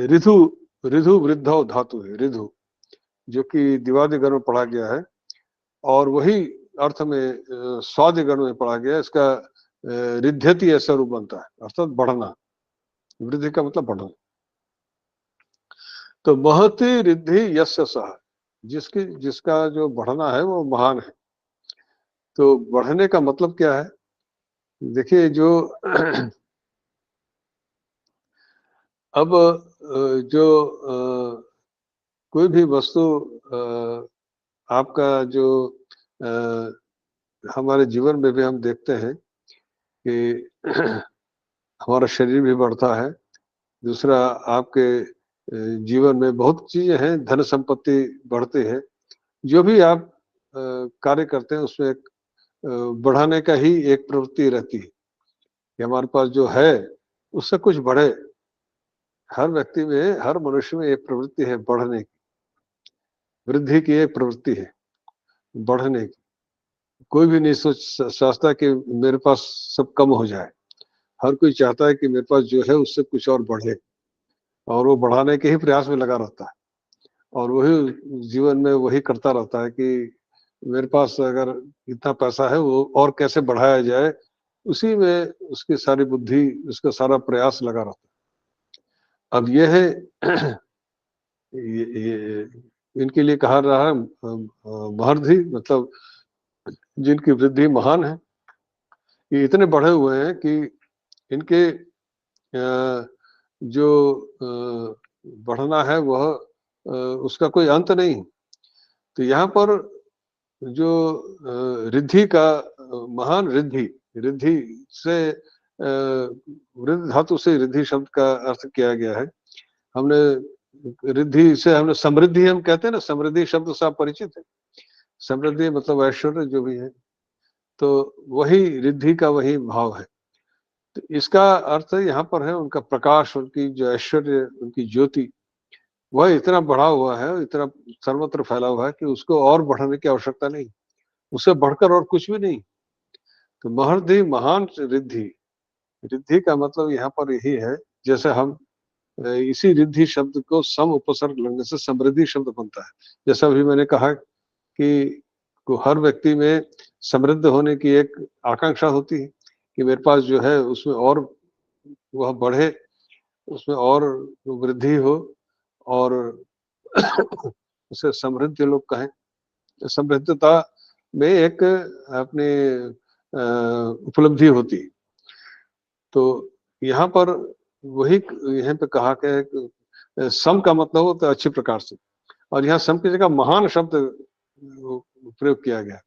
ऋधु, ऋधु वृद्धो धातु है, ऋधु, जो कि दिवादी गण में पढ़ा गया है और वही अर्थ में स्वादि गण में पढ़ा गया है। इसका रिध्यति ऐसा रूप बनता है, अर्थात बढ़ना। वृद्धि का मतलब बढ़ना। तो महति रिद्धि यस्य सह, जिसका जो बढ़ना है वो महान है। तो बढ़ने का मतलब क्या है, देखिए जो अब जो कोई भी वस्तु आपका जो हमारे जीवन में भी हम देखते हैं कि हमारा शरीर भी बढ़ता है। दूसरा, आपके जीवन में बहुत चीजें हैं, धन संपत्ति बढ़ती है। जो भी आप कार्य करते हैं उसमें एक बढ़ाने का ही एक प्रवृत्ति रहती है कि हमारे पास जो है उससे कुछ बढ़े। हर व्यक्ति में, हर मनुष्य में एक प्रवृत्ति है बढ़ने की, वृद्धि की एक प्रवृत्ति है, बढ़ने की। कोई भी नहीं सोचता कि मेरे पास सब कम हो जाए। हर कोई चाहता है कि मेरे पास जो है उससे कुछ और बढ़े और वो बढ़ाने के ही प्रयास में लगा रहता है और वही जीवन में वही करता रहता है कि मेरे पास अगर इतना पैसा है वो और कैसे बढ़ाया जाए, उसी में उसकी सारी बुद्धि, उसका सारा प्रयास लगा रहता है। अब ये है ये इनके लिए कहा रहा है महर्धि, मतलब जिनकी वृद्धि महान है। ये इतने बढ़े हुए हैं कि इनके जो बढ़ना है वह उसका कोई अंत नहीं। तो यहाँ पर जो रिद्धि का, महान रिद्धि, रिद्धि से वृद्ध धातु से रिद्धि शब्द का अर्थ किया गया है। हमने रिद्धि से हमने समृद्धि हम कहते हैं ना, समृद्धि शब्द से आप परिचित है। समृद्धि मतलब ऐश्वर्य जो भी है, तो वही रिद्धि का वही भाव है। तो इसका अर्थ यहाँ पर है उनका प्रकाश, उनकी जो ऐश्वर्य, उनकी ज्योति, वह इतना बढ़ा हुआ है, इतना सर्वत्र फैला हुआ है कि उसको और बढ़ाने की आवश्यकता नहीं, उससे बढ़कर और कुछ भी नहीं। तो महर्धि महान रिद्धि, रिद्धि का मतलब यहाँ पर यही है, जैसे हम इसी रिद्धि शब्द को सम उपसर्ग लगने से समृद्धि शब्द बनता है। जैसा अभी मैंने कहा कि हर व्यक्ति में समृद्ध होने की एक आकांक्षा होती है कि मेरे पास जो है उसमें और वह बढ़े, उसमें और वृद्धि हो, और उसे समृद्ध लोग कहें। समृद्धता में एक अपनी उपलब्धि होती है। तो यहाँ पर वही यहाँ पे कहा गया है कि सम का मतलब होता है अच्छी प्रकार से, और यहाँ सम की जगह महान शब्द प्रयोग किया गया,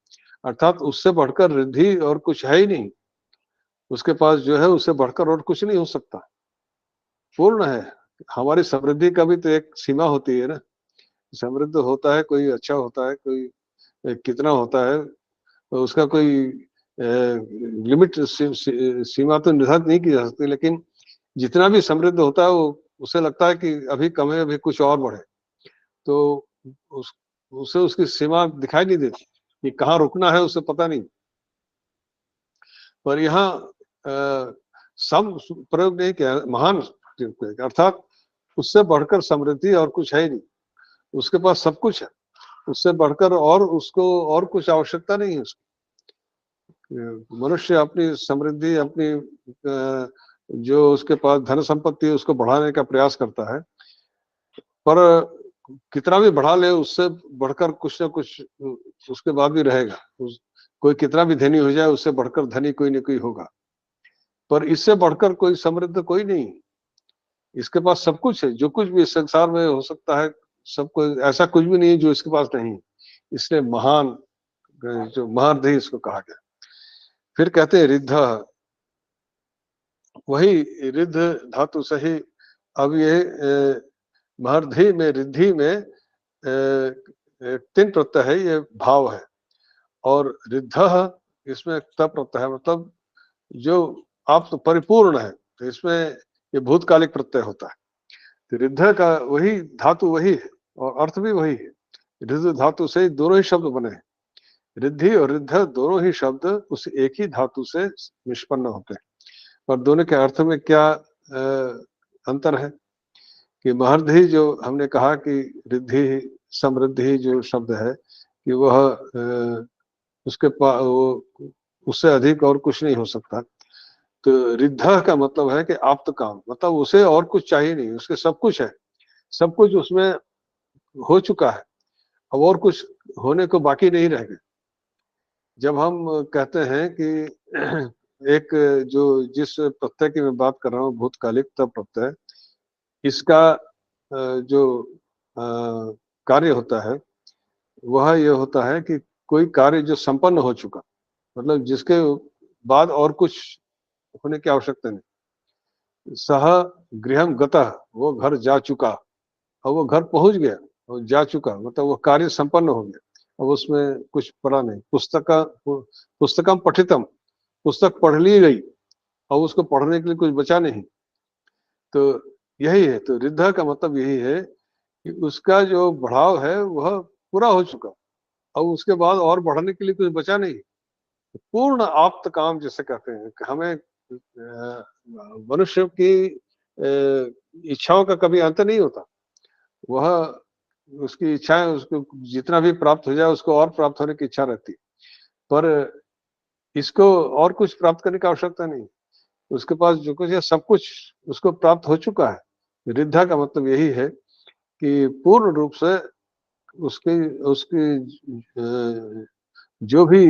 अर्थात उससे बढ़कर रिद्धि और कुछ है ही नहीं। उसके पास जो है उससे बढ़कर और कुछ नहीं हो सकता, पूर्ण है। हमारी समृद्धि का भी तो एक सीमा होती है ना। समृद्ध होता है कोई, अच्छा होता है कोई, कितना होता है, तो उसका कोई लिमिट सीमा तो निर्धारित नहीं की जा सकती, लेकिन जितना भी समृद्ध होता है वो उसे लगता है कि अभी कम है, अभी कुछ और बढ़े। तो उस उसे उसकी सीमा दिखाई नहीं देती कि कहाँ रुकना है, उसे पता नहीं। पर यहाँ सम प्रयोग नहीं किया, महान अर्थात उससे बढ़कर समृद्धि और कुछ है ही नहीं। उसके पास सब कुछ है, उससे बढ़कर और उसको और कुछ आवश्यकता नहीं है उसकी। मनुष्य अपनी समृद्धि, अपनी जो उसके पास धन संपत्ति है उसको बढ़ाने का प्रयास करता है, पर कितना भी बढ़ा ले उससे बढ़कर कुछ ना कुछ उसके बाद भी रहेगा। कोई कितना भी धनी हो जाए उससे बढ़कर धनी कोई न कोई होगा, पर इससे बढ़कर कोई समृद्ध कोई नहीं। इसके पास सब कुछ है, जो कुछ भी इस संसार में हो सकता है, सब कोई, ऐसा कुछ भी नहीं है जो इसके पास नहीं। इसलिए महान, जो महारथी इसको कहा गया। फिर कहते हैं रिद्ध, वही रिद्ध धातु से ही अब ये महर्धि में, रिद्धि में तीन प्रत्यय है, ये भाव है। और रिद्ध इसमें त प्रत्यय है, मतलब जो आप तो परिपूर्ण है, तो इसमें ये भूतकालिक प्रत्यय होता है। तो रिद्ध का वही धातु वही है और अर्थ भी वही है। रिद्ध धातु से दोनों ही शब्द बने हैं। रिद्धि और रिद्ध दोनों ही शब्द उस एक ही धातु से निष्पन्न होते हैं, पर दोनों के अर्थ में क्या अंतर है कि महर्धि जो हमने कहा कि रिद्धि समृद्धि जो शब्द है कि वह उसके वो उससे अधिक और कुछ नहीं हो सकता। तो रिद्ध का मतलब है कि आप्त काम, मतलब उसे और कुछ चाहिए नहीं, उसके सब कुछ है, सब कुछ उसमें हो चुका है, अब और कुछ होने को बाकी नहीं रह गया। जब हम कहते हैं कि एक जो जिस प्रत्यय की मैं बात कर रहा हूँ, भूतकालिक तब प्रत्यय, इसका जो कार्य होता है वह ये होता है कि कोई कार्य जो संपन्न हो चुका, मतलब जिसके बाद और कुछ होने की आवश्यकता नहीं। सह गृहम गतः, वो घर जा चुका, और वो घर पहुंच गया और जा चुका, मतलब वो कार्य संपन्न हो गया, अब उसमें कुछ पड़ा नहीं। पुस्तकम पठितम, पुस्तक पढ़ ली गई और उसको पढ़ने के लिए कुछ बचा नहीं। तो यही है, तो रिद्ध का मतलब यही है कि उसका जो बढ़ाव है वह पूरा हो चुका, और उसके बाद और बढ़ने के लिए कुछ बचा नहीं। पूर्ण आप्त काम जिसे कहते हैं, हमें मनुष्य की इच्छाओं का कभी अंत नहीं होता। वह उसकी इच्छाएं, उसको जितना भी प्राप्त हो जाए उसको और प्राप्त होने की इच्छा रहती है, पर इसको और कुछ प्राप्त करने की आवश्यकता नहीं। उसके पास जो कुछ है सब कुछ उसको प्राप्त हो चुका है। रिद्धा का मतलब यही है कि पूर्ण रूप से उसकी उसकी जो भी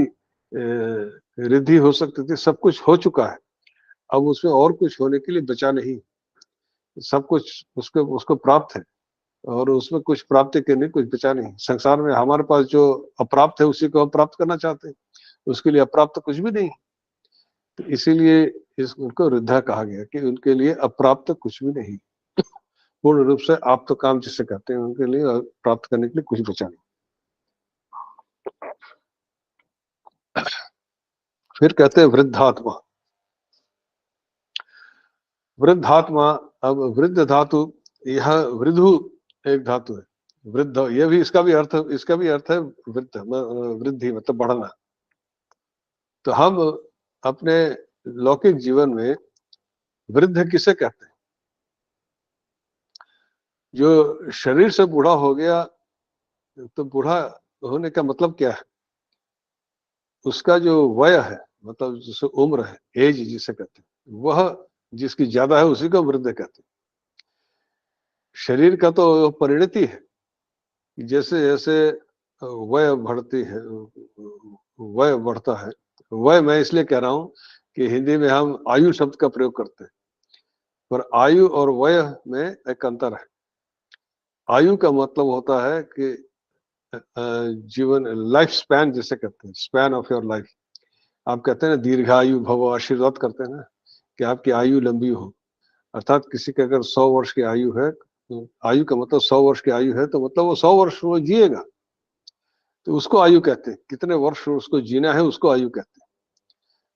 रिद्धि हो सकती थी सब कुछ हो चुका है, अब उसमें और कुछ होने के लिए बचा नहीं। सब कुछ उसको उसको प्राप्त है, और उसमें कुछ प्राप्ति करने कुछ बचा नहीं। संसार में हमारे पास जो अप्राप्त है उसी को हम प्राप्त करना चाहते हैं, उसके लिए अप्राप्त कुछ भी नहीं। तो इसीलिए उनको वृद्धा कहा गया कि उनके लिए अप्राप्त कुछ भी नहीं, पूर्ण रूप से आप तो काम जिसे कहते हैं उनके लिए प्राप्त करने के लिए कुछ बचा नहीं। फिर कहते हैं वृद्धात्मा। वृद्धात्मा, अब वृद्ध धातु, यह वृद्धु एक धातु है, वृद्ध, ये भी इसका भी अर्थ है वृद्ध, वृद्धि मतलब बढ़ना। तो हम अपने लौकिक जीवन में वृद्ध किसे कहते हैं? जो शरीर से बूढ़ा हो गया, तो बूढ़ा होने का मतलब क्या है? उसका जो वय है, मतलब जिसे उम्र है, एज जिसे कहते हैं, वह जिसकी ज्यादा है उसी को वृद्ध कहते हैं। शरीर का तो परिणति है, जैसे जैसे वय बढ़ती है, वय बढ़ता है। वय मैं इसलिए कह रहा हूं कि हिंदी में हम आयु शब्द का प्रयोग करते हैं, पर आयु और वय में एक अंतर है। आयु का मतलब होता है कि जीवन, लाइफ स्पैन जिसे कहते हैं, स्पैन ऑफ योर लाइफ। आप कहते हैं ना दीर्घायु भव, आशीर्वाद करते हैं ना कि आपकी आयु लंबी हो। अर्थात किसी की अगर 100 वर्ष की आयु है, तो आयु का मतलब 100 वर्ष की आयु है, तो मतलब वो 100 वर्ष वो जिएगा, तो उसको आयु कहते हैं। कितने वर्ष उसको जीना है उसको आयु कहते हैं।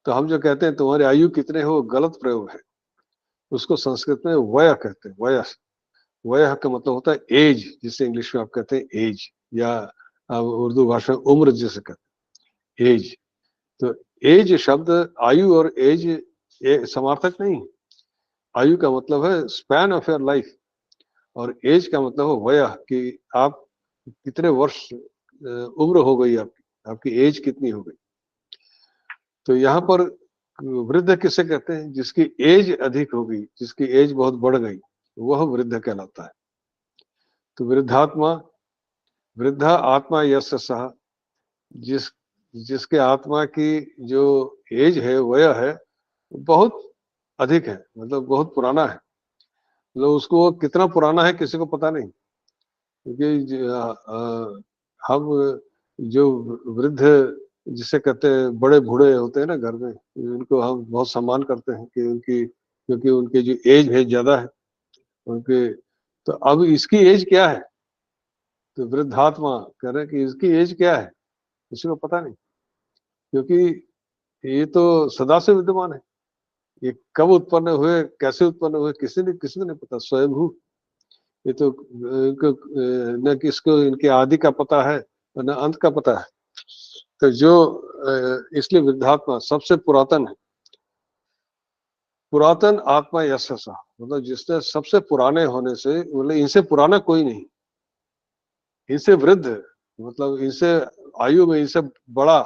तो हम जो कहते हैं तुम्हारी आयु कितने हो, गलत प्रयोग है। उसको संस्कृत में वय कहते हैं, वयस। वय का मतलब होता है एज, जिसे इंग्लिश में आप कहते हैं एज, या उर्दू भाषा में उम्र जिसे कहते हैं एज। तो एज शब्द, आयु और एज समार्थक नहीं। आयु का मतलब है स्पैन ऑफ योर लाइफ, और एज का मतलब है वय, कि आप कितने वर्ष उम्र हो गई आपकी, आपकी एज कितनी हो गई। तो यहाँ पर वृद्ध किसे कहते हैं? जिसकी एज अधिक हो गई, जिसकी एज बहुत बढ़ गई, वह वृद्ध कहलाता है। तो वृद्धात्मा, वृद्धा आत्मा यस्य सः, जिस जिसके आत्मा की जो एज है, वय है, बहुत अधिक है, मतलब बहुत पुराना है। मतलब उसको कितना पुराना है किसी को पता नहीं, क्योंकि हम जो वृद्ध जिसे कहते हैं, बड़े बूढ़े होते हैं ना घर में, उनको हम बहुत सम्मान करते हैं कि उनकी, क्योंकि उनकी जो एज है ज्यादा है उनके। तो अब इसकी एज क्या है? तो वृद्धात्मा कह रहे हैं कि इसकी एज क्या है, किसी को पता नहीं, क्योंकि ये तो सदा से विद्यमान है। ये कब उत्पन्न हुए, कैसे उत्पन्न हुए, किसी को नहीं पता, स्वयंभू। ये तो इनको न किसको इनके आदि का पता है और न अंत का पता है। तो जो इसलिए वृद्धात्मा सबसे पुरातन है। पुरातन आत्मा यशसा, मतलब जिसने सबसे पुराने होने से, मतलब इनसे पुराना कोई नहीं, इनसे वृद्ध, मतलब इनसे आयु में इनसे बड़ा,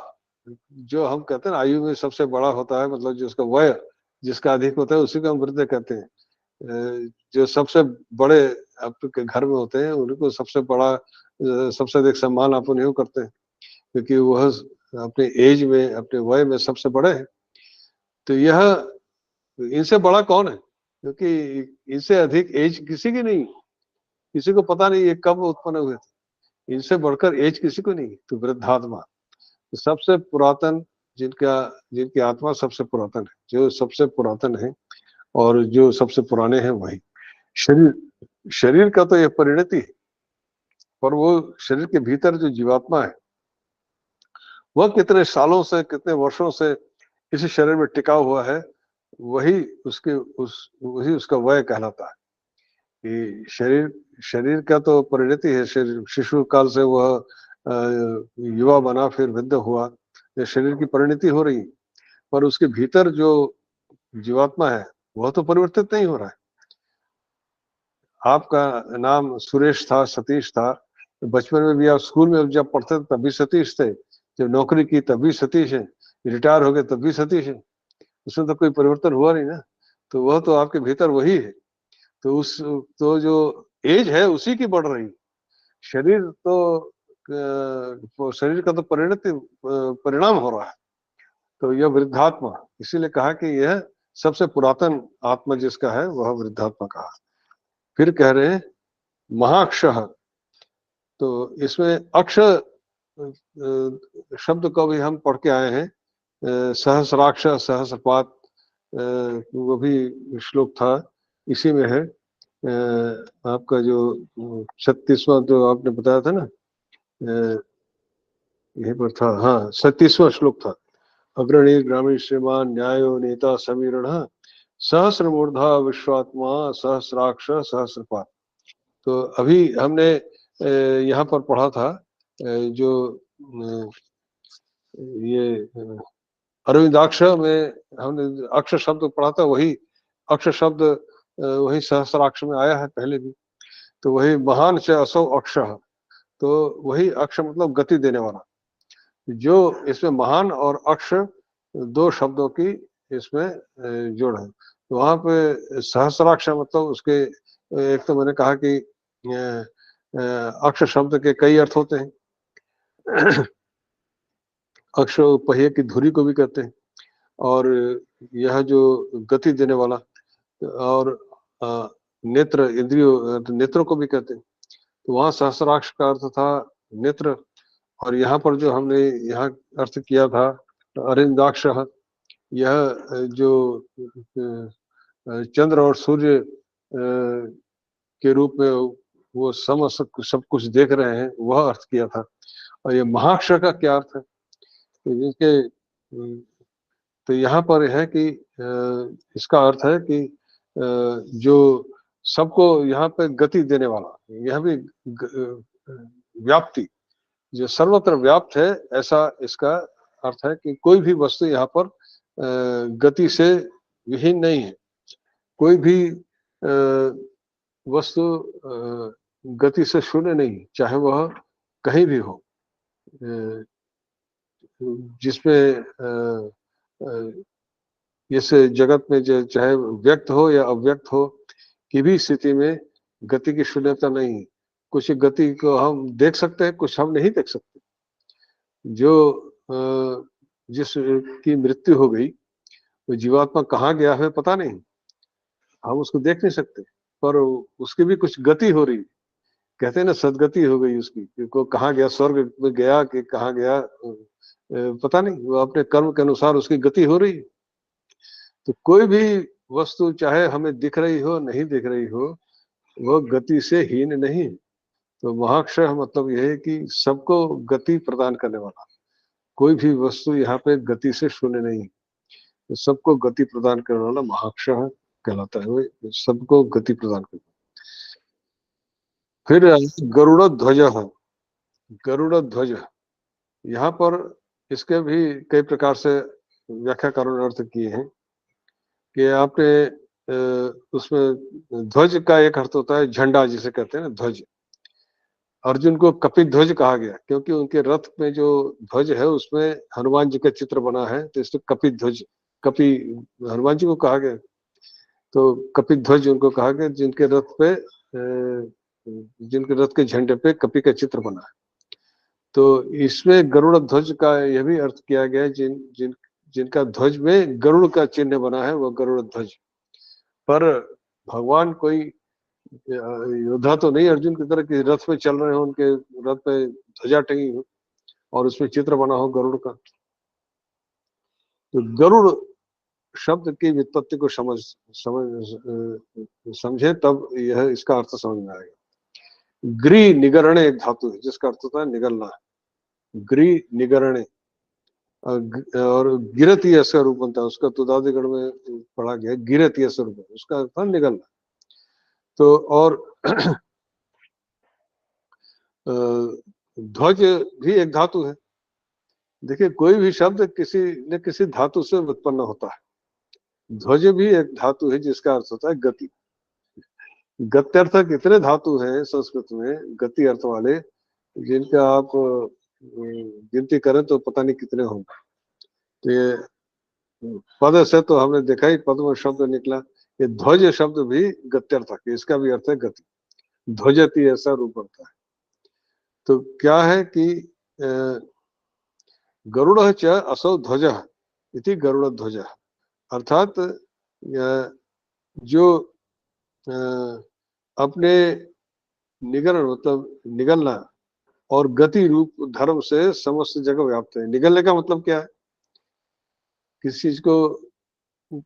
जो हम कहते हैं ना आयु में सबसे बड़ा होता है, मतलब जिसका वय जिसका अधिक होता है उसी को हम वृद्ध कहते हैं। जो सबसे बड़े आपके घर में होते हैं उनको सबसे बड़ा, सबसे अधिक सम्मान आप उन्हें करते हैं, क्योंकि वह अपने एज में, अपने वय में सबसे बड़े हैं। तो यह, इनसे बड़ा कौन है? क्योंकि इनसे अधिक एज किसी की नहीं, किसी को पता नहीं ये कब उत्पन्न हुए थे। इनसे बढ़कर एज किसी को नहीं। तो वृद्धात्मा, तो सबसे पुरातन, जिनका जिनकी आत्मा सबसे पुरातन है, जो सबसे पुरातन है और जो सबसे पुराने हैं वही। शरीर, शरीर का तो यह परिणति है, पर वो शरीर के भीतर जो जीवात्मा है, वह कितने सालों से, कितने वर्षों से इस शरीर में टिका हुआ है, वही उसके वही उसका वय कहलाता है। कि शरीर, शरीर का तो परिणति है, शरीर शिशु काल से वह युवा बना, फिर वृद्ध हुआ, ये शरीर की परिणति हो रही, पर उसके भीतर जो जीवात्मा है वह तो परिवर्तित नहीं हो रहा है। आपका नाम सुरेश था, सतीश था, बचपन में भी आप स्कूल में जब पढ़ते थे तब भी सतीश थे, जब नौकरी की तब भी सतीश है, रिटायर हो गए तब भी सतीश है। उसमें तो कोई परिवर्तन हुआ नहीं ना। तो वह तो आपके भीतर वही है। तो उस, तो जो एज है उसी की बढ़ रही। शरीर तो शरीर का तो परिणति परिणाम हो रहा है। तो यह वृद्धात्मा, इसीलिए कहा कि यह सबसे पुरातन आत्मा जिसका है वह वृद्धात्मा कहा। फिर कह रहे हैं महाक्ष, तो इसमें अक्ष शब्द को भी हम पढ़ के आए हैं सहस्राक्ष सहस्रपात, वो भी श्लोक था, इसी में है। आपका जो 36वां जो आपने बताया था ना, यहीं पर था, हाँ 37वां श्लोक था। अग्रणी ग्रामीण श्रीमान न्यायो नेता समीरण सहस्र मूर्धा विश्वात्मा सहस्राक्ष सहस्रपात। तो अभी हमने यहाँ पर पढ़ा था जो ये अरविंदाक्ष में हमने अक्ष शब्द पढ़ा था, वही अक्ष शब्द वही सहस्राक्ष में आया है पहले भी। तो वही महान से असौ अक्ष, तो वही अक्ष मतलब गति देने वाला। जो इसमें महान और अक्ष दो शब्दों की इसमें जोड़ है। तो वहां पे सहस्राक्ष मतलब उसके एक तो मैंने कहा कि अक्ष शब्द के कई अर्थ होते हैं। अक्ष पहिए की धुरी को भी कहते हैं, और यह जो गति देने वाला, और नेत्र इंद्रियों नेत्रों को भी कहते हैं। तो वहां सहस्राक्ष का अर्थ था नेत्र, और यहाँ पर जो हमने यहाँ अर्थ किया था अरिंदाक्ष, यह जो चंद्र और सूर्य के रूप में वो सब कुछ देख रहे हैं, वह अर्थ किया था। और ये महाक्ष का क्या अर्थ है, जिनके तो यहाँ पर है कि इसका अर्थ है कि जो सबको यहाँ पे गति देने वाला, यह भी व्याप्ति, जो सर्वत्र व्याप्त है, ऐसा इसका अर्थ है कि कोई भी वस्तु यहाँ पर गति से विहीन नहीं है। कोई भी वस्तु गति से शून्य नहीं, चाहे वह कहीं भी हो, जिसमें इस जगत में जो चाहे व्यक्त हो या अव्यक्त हो, कि भी स्थिति में गति की शून्यता नहीं। कुछ गति को हम देख सकते हैं, कुछ हम नहीं देख सकते। जो जिस की मृत्यु हो गई, वो जीवात्मा कहाँ गया है पता नहीं, हम उसको देख नहीं सकते, पर उसकी भी कुछ गति हो रही। कहते हैं ना सदगति हो गई उसकी, को कहाँ गया, स्वर्ग में गया कि कहाँ गया पता नहीं, वो अपने कर्म के अनुसार उसकी गति हो रही। तो कोई भी वस्तु चाहे हमें दिख रही हो नहीं दिख रही हो, वह गति से हीन नहीं। तो महाक्षय मतलब यह है कि सबको गति प्रदान करने वाला, कोई भी वस्तु यहाँ पे गति से शून्य नहीं, तो सबको गति प्रदान करने वाला महाक्षय कहलाता है, वो सबको गति प्रदान करता है। फिर गरुड़ ध्वज है, गरुड़ ध्वज, यहाँ पर इसके भी कई प्रकार से व्याख्याकारों ने अर्थ किए हैं कि आपने उसमें ध्वज का एक अर्थ होता है झंडा, जिसे कहते हैं ना ध्वज। अर्जुन को कपि ध्वज कहा गया क्योंकि उनके रथ में जो ध्वज है उसमें हनुमान जी का चित्र बना है, तो इसलिए कपि ध्वज, कपि हनुमान जी को कहा गया, तो कपि ध्वज उनको कहा गया जिनके रथ पे जिनके रथ के झंडे पे कपि का चित्र बना है। तो इसमें गरुड़ ध्वज का यह भी अर्थ किया गया है, जिनका ध्वज में गरुड़ का चिन्ह बना है, वह गरुड़ ध्वज। पर भगवान कोई योद्धा तो नहीं अर्जुन की तरह कि रथ पे चल रहे हो, उनके रथ पे ध्वजा टंगी हो और उसमें चित्र बना हो गरुड़ का। तो गरुड़ शब्द की व्युत्पत्ति को समझे तब यह इसका अर्थ समझ में आएगा। गृह निगरण एक धातु है जिसका अर्थ होता है निगलना, गृह निगरणे, और गिरती ऐसा रूप बनता है उसका, तुदादिगण में पढ़ा गया गिरती ऐसा रूप, उसका अर्थ निगलना। तो और ध्वज भी एक धातु है। देखिए कोई भी शब्द किसी न किसी धातु से उत्पन्न होता है। ध्वज भी एक धातु है जिसका अर्थ होता है गति। गत्यर्थक इतने धातु हैं संस्कृत में गति अर्थ वाले, जिनका आप गिनती करें तो पता नहीं कितने होंगे। तो ये पद से तो हमने देखा ही पद्म शब्द निकला, ये ध्वज शब्द भी गत्यर्थक, इसका भी अर्थ है गति, ध्वजति ऐसा रूप बनता है। तो क्या है कि गरुड़ च असौ ध्वज इति गरुड़ ध्वज, अर्थात जो अपने निगरण मतलब निगलना और गति रूप धर्म से समस्त जगह व्याप्त है। निगलने का मतलब क्या है किसी चीज को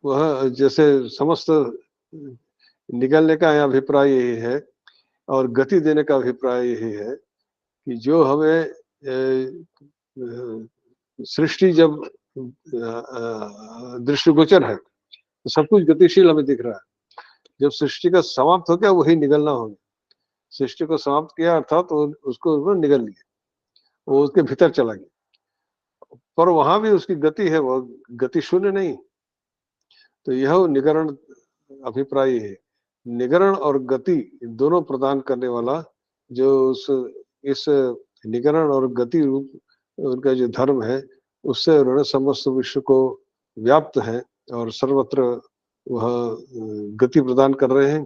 वह जैसे समस्त निगलने का अभिप्राय यही है और गति देने का अभिप्राय यही है कि जो हमें सृष्टि जब दृष्टिगोचर है तो सब कुछ गतिशील हमें दिख रहा है। जब सृष्टि का समाप्त हो गया वही निगलना हो गया। सृष्टि को समाप्त किया अर्थात तो उसको वो निगल लिया, वो उसके भीतर चला गया, पर वहां भी उसकी गति है, वो गति शून्य नहीं। तो यह निगरण अभिप्राय है। निगरण और गति दोनों प्रदान करने वाला जो इस निगरण और गति रूप उनका जो धर्म है उससे उन्होंने समस्त विश्व को व्याप्त है और सर्वत्र वह गति प्रदान कर रहे हैं।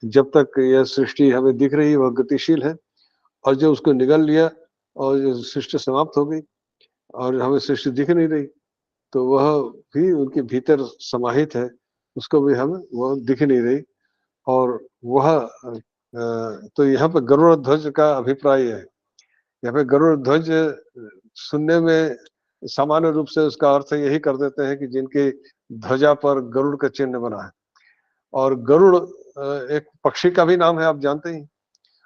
जब तक यह सृष्टि हमें दिख रही है वह गतिशील है, और जब उसको निगल लिया और जो सृष्टि समाप्त हो गई और हमें सृष्टि दिख नहीं रही तो वह भी उनके भीतर समाहित है, उसको भी हमें वह दिख नहीं रही। और वह तो यहाँ पे गरुड़ ध्वज का अभिप्राय है। यहाँ पे गरुड़ ध्वज सुनने में सामान्य रूप से उसका अर्थ यही कर देते हैं कि जिनकी ध्वजा पर गरुड़ का चिन्ह बना है। और गरुड़ एक पक्षी का भी नाम है, आप जानते ही,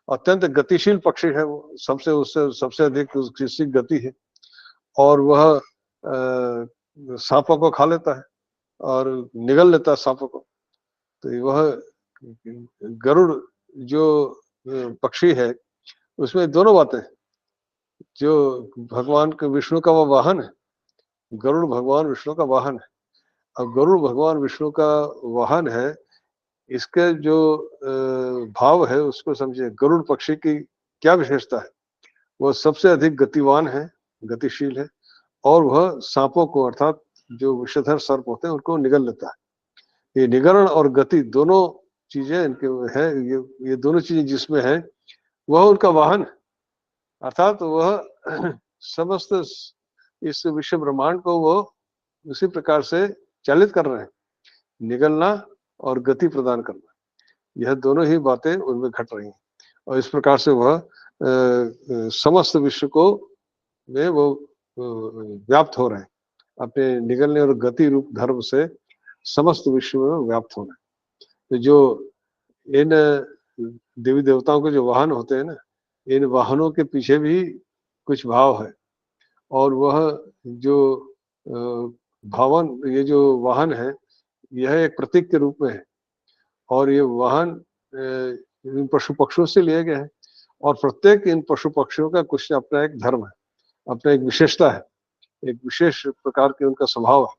अत्यंत गतिशील पक्षी है वो, सबसे उससे सबसे अधिक उसकी गति है और वह सांपों को खा लेता है और निगल लेता है सांपों को। तो वह गरुड़ जो पक्षी है उसमें दोनों बातें, जो भगवान के विष्णु का वह वाहन है, गरुड़ भगवान विष्णु का वाहन है। अब गरुड़ भगवान विष्णु का वाहन है, इसके जो भाव है उसको समझिए। गरुड़ पक्षी की क्या विशेषता है? वह सबसे अधिक गतिवान है, गतिशील है, और वह सांपों को अर्थात जो विषधर सर्प होते हैं उनको निगल लेता है। ये निगरण और गति दोनों चीजें इनके है, ये दोनों चीजें जिसमें है वह उनका वाहन है, अर्थात वह समस्त इस विश्व ब्रह्मांड को वो उसी प्रकार से चालित कर रहे हैं, निगलना और गति प्रदान करना, यह दोनों ही बातें उनमें घट रही हैं। और इस प्रकार से वह समस्त विश्व को में वो व्याप्त हो रहे हैं, अपने निगलने और गति रूप धर्म से समस्त विश्व में व्याप्त हो रहे हैं। तो जो इन देवी देवताओं के जो वाहन होते हैं ना, इन वाहनों के पीछे भी कुछ भाव है, और वह जो भावन, ये जो वाहन है यह एक प्रतीक के रूप में है, और ये वाहन इन पशु पक्षियों से लिए गए हैं, और प्रत्येक इन पशु पक्षियों का कुछ अपना एक धर्म है, अपना एक विशेषता है, एक विशेष प्रकार के उनका स्वभाव है।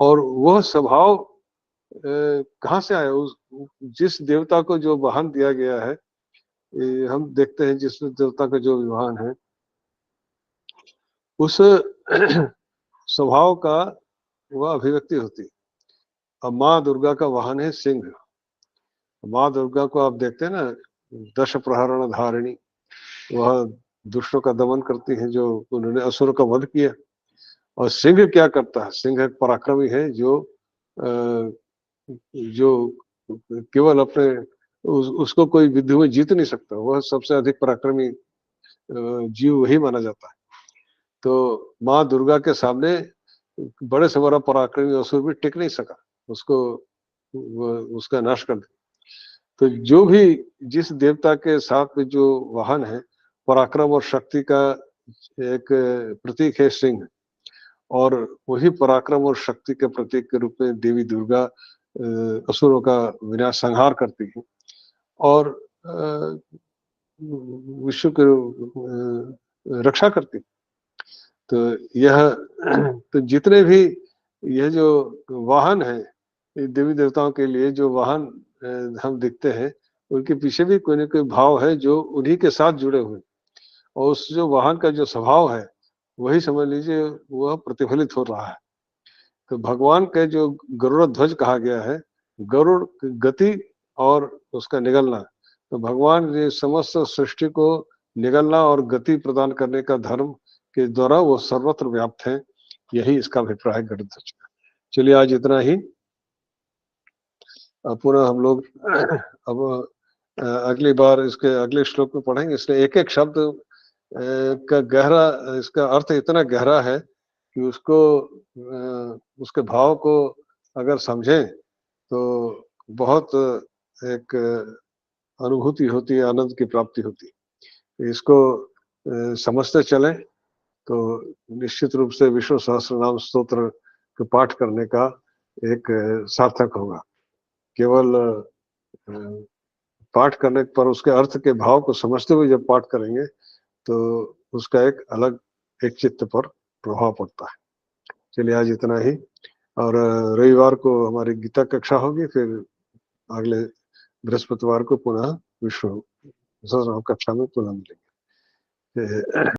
और वह स्वभाव कहाँ से आया? उस जिस देवता को जो वाहन दिया गया है, हम देखते हैं जिस देवता का जो वाहन है उस स्वभाव का वह अभिव्यक्ति होती है। अब माँ दुर्गा का वाहन है सिंह। माँ दुर्गा को आप देखते हैं ना, दश प्रहरण धारिणी, वह दुष्टों का दमन करती है, जो उन्होंने असुर का वध किया। और सिंह क्या करता है? सिंह एक पराक्रमी है जो केवल अपने उसको कोई विद्रोह में जीत नहीं सकता, वह सबसे अधिक पराक्रमी जीव वही माना जाता है। तो माँ दुर्गा के सामने बड़े से बड़ा पराक्रमी असुर भी टिक नहीं सका, उसको उसका नाश कर दिया। तो जो भी जिस देवता के साथ में जो वाहन है, पराक्रम और शक्ति का एक प्रतीक है सिंह, और वही पराक्रम और शक्ति के प्रतीक के रूप में देवी दुर्गा असुरों का विनाश संहार करती है और विश्व की रक्षा करती। तो यह तो जितने भी यह जो वाहन है देवी देवताओं के लिए, जो वाहन हम देखते हैं, उनके पीछे भी कोई न कोई भाव है जो उन्हीं के साथ जुड़े हुए, और उस जो वाहन का जो स्वभाव है वही समझ लीजिए वह प्रतिफलित हो रहा है। तो भगवान के जो गरुड़ ध्वज कहा गया है, गरुड़ गति और उसका निगलना, तो भगवान ये समस्त सृष्टि को निगलना और गति प्रदान करने का धर्म के द्वारा वो सर्वत्र व्याप्त है, यही इसका अभिप्राय है गरुड़ ध्वज का। चलिए आज इतना ही, पुनः हम लोग अब अगली बार इसके अगले श्लोक में पढ़ेंगे। इसलिए एक एक शब्द का गहरा, इसका अर्थ इतना गहरा है कि उसको उसके भाव को अगर समझें तो बहुत एक अनुभूति होती है, आनंद की प्राप्ति होती है। इसको समझते चलें तो निश्चित रूप से विष्णु सहस्त्रनाम स्तोत्र के पाठ करने का एक सार्थक होगा। केवल पाठ करने पर उसके अर्थ के भाव को समझते हुए जब पाठ करेंगे तो उसका एक अलग एक चित्त पर प्रभाव पड़ता है। चलिए आज इतना ही, और रविवार को हमारी गीता कक्षा होगी, फिर अगले बृहस्पतिवार को पुनः विष्णु सहस्त्रनाम कक्षा में पुनः मिलेंगे।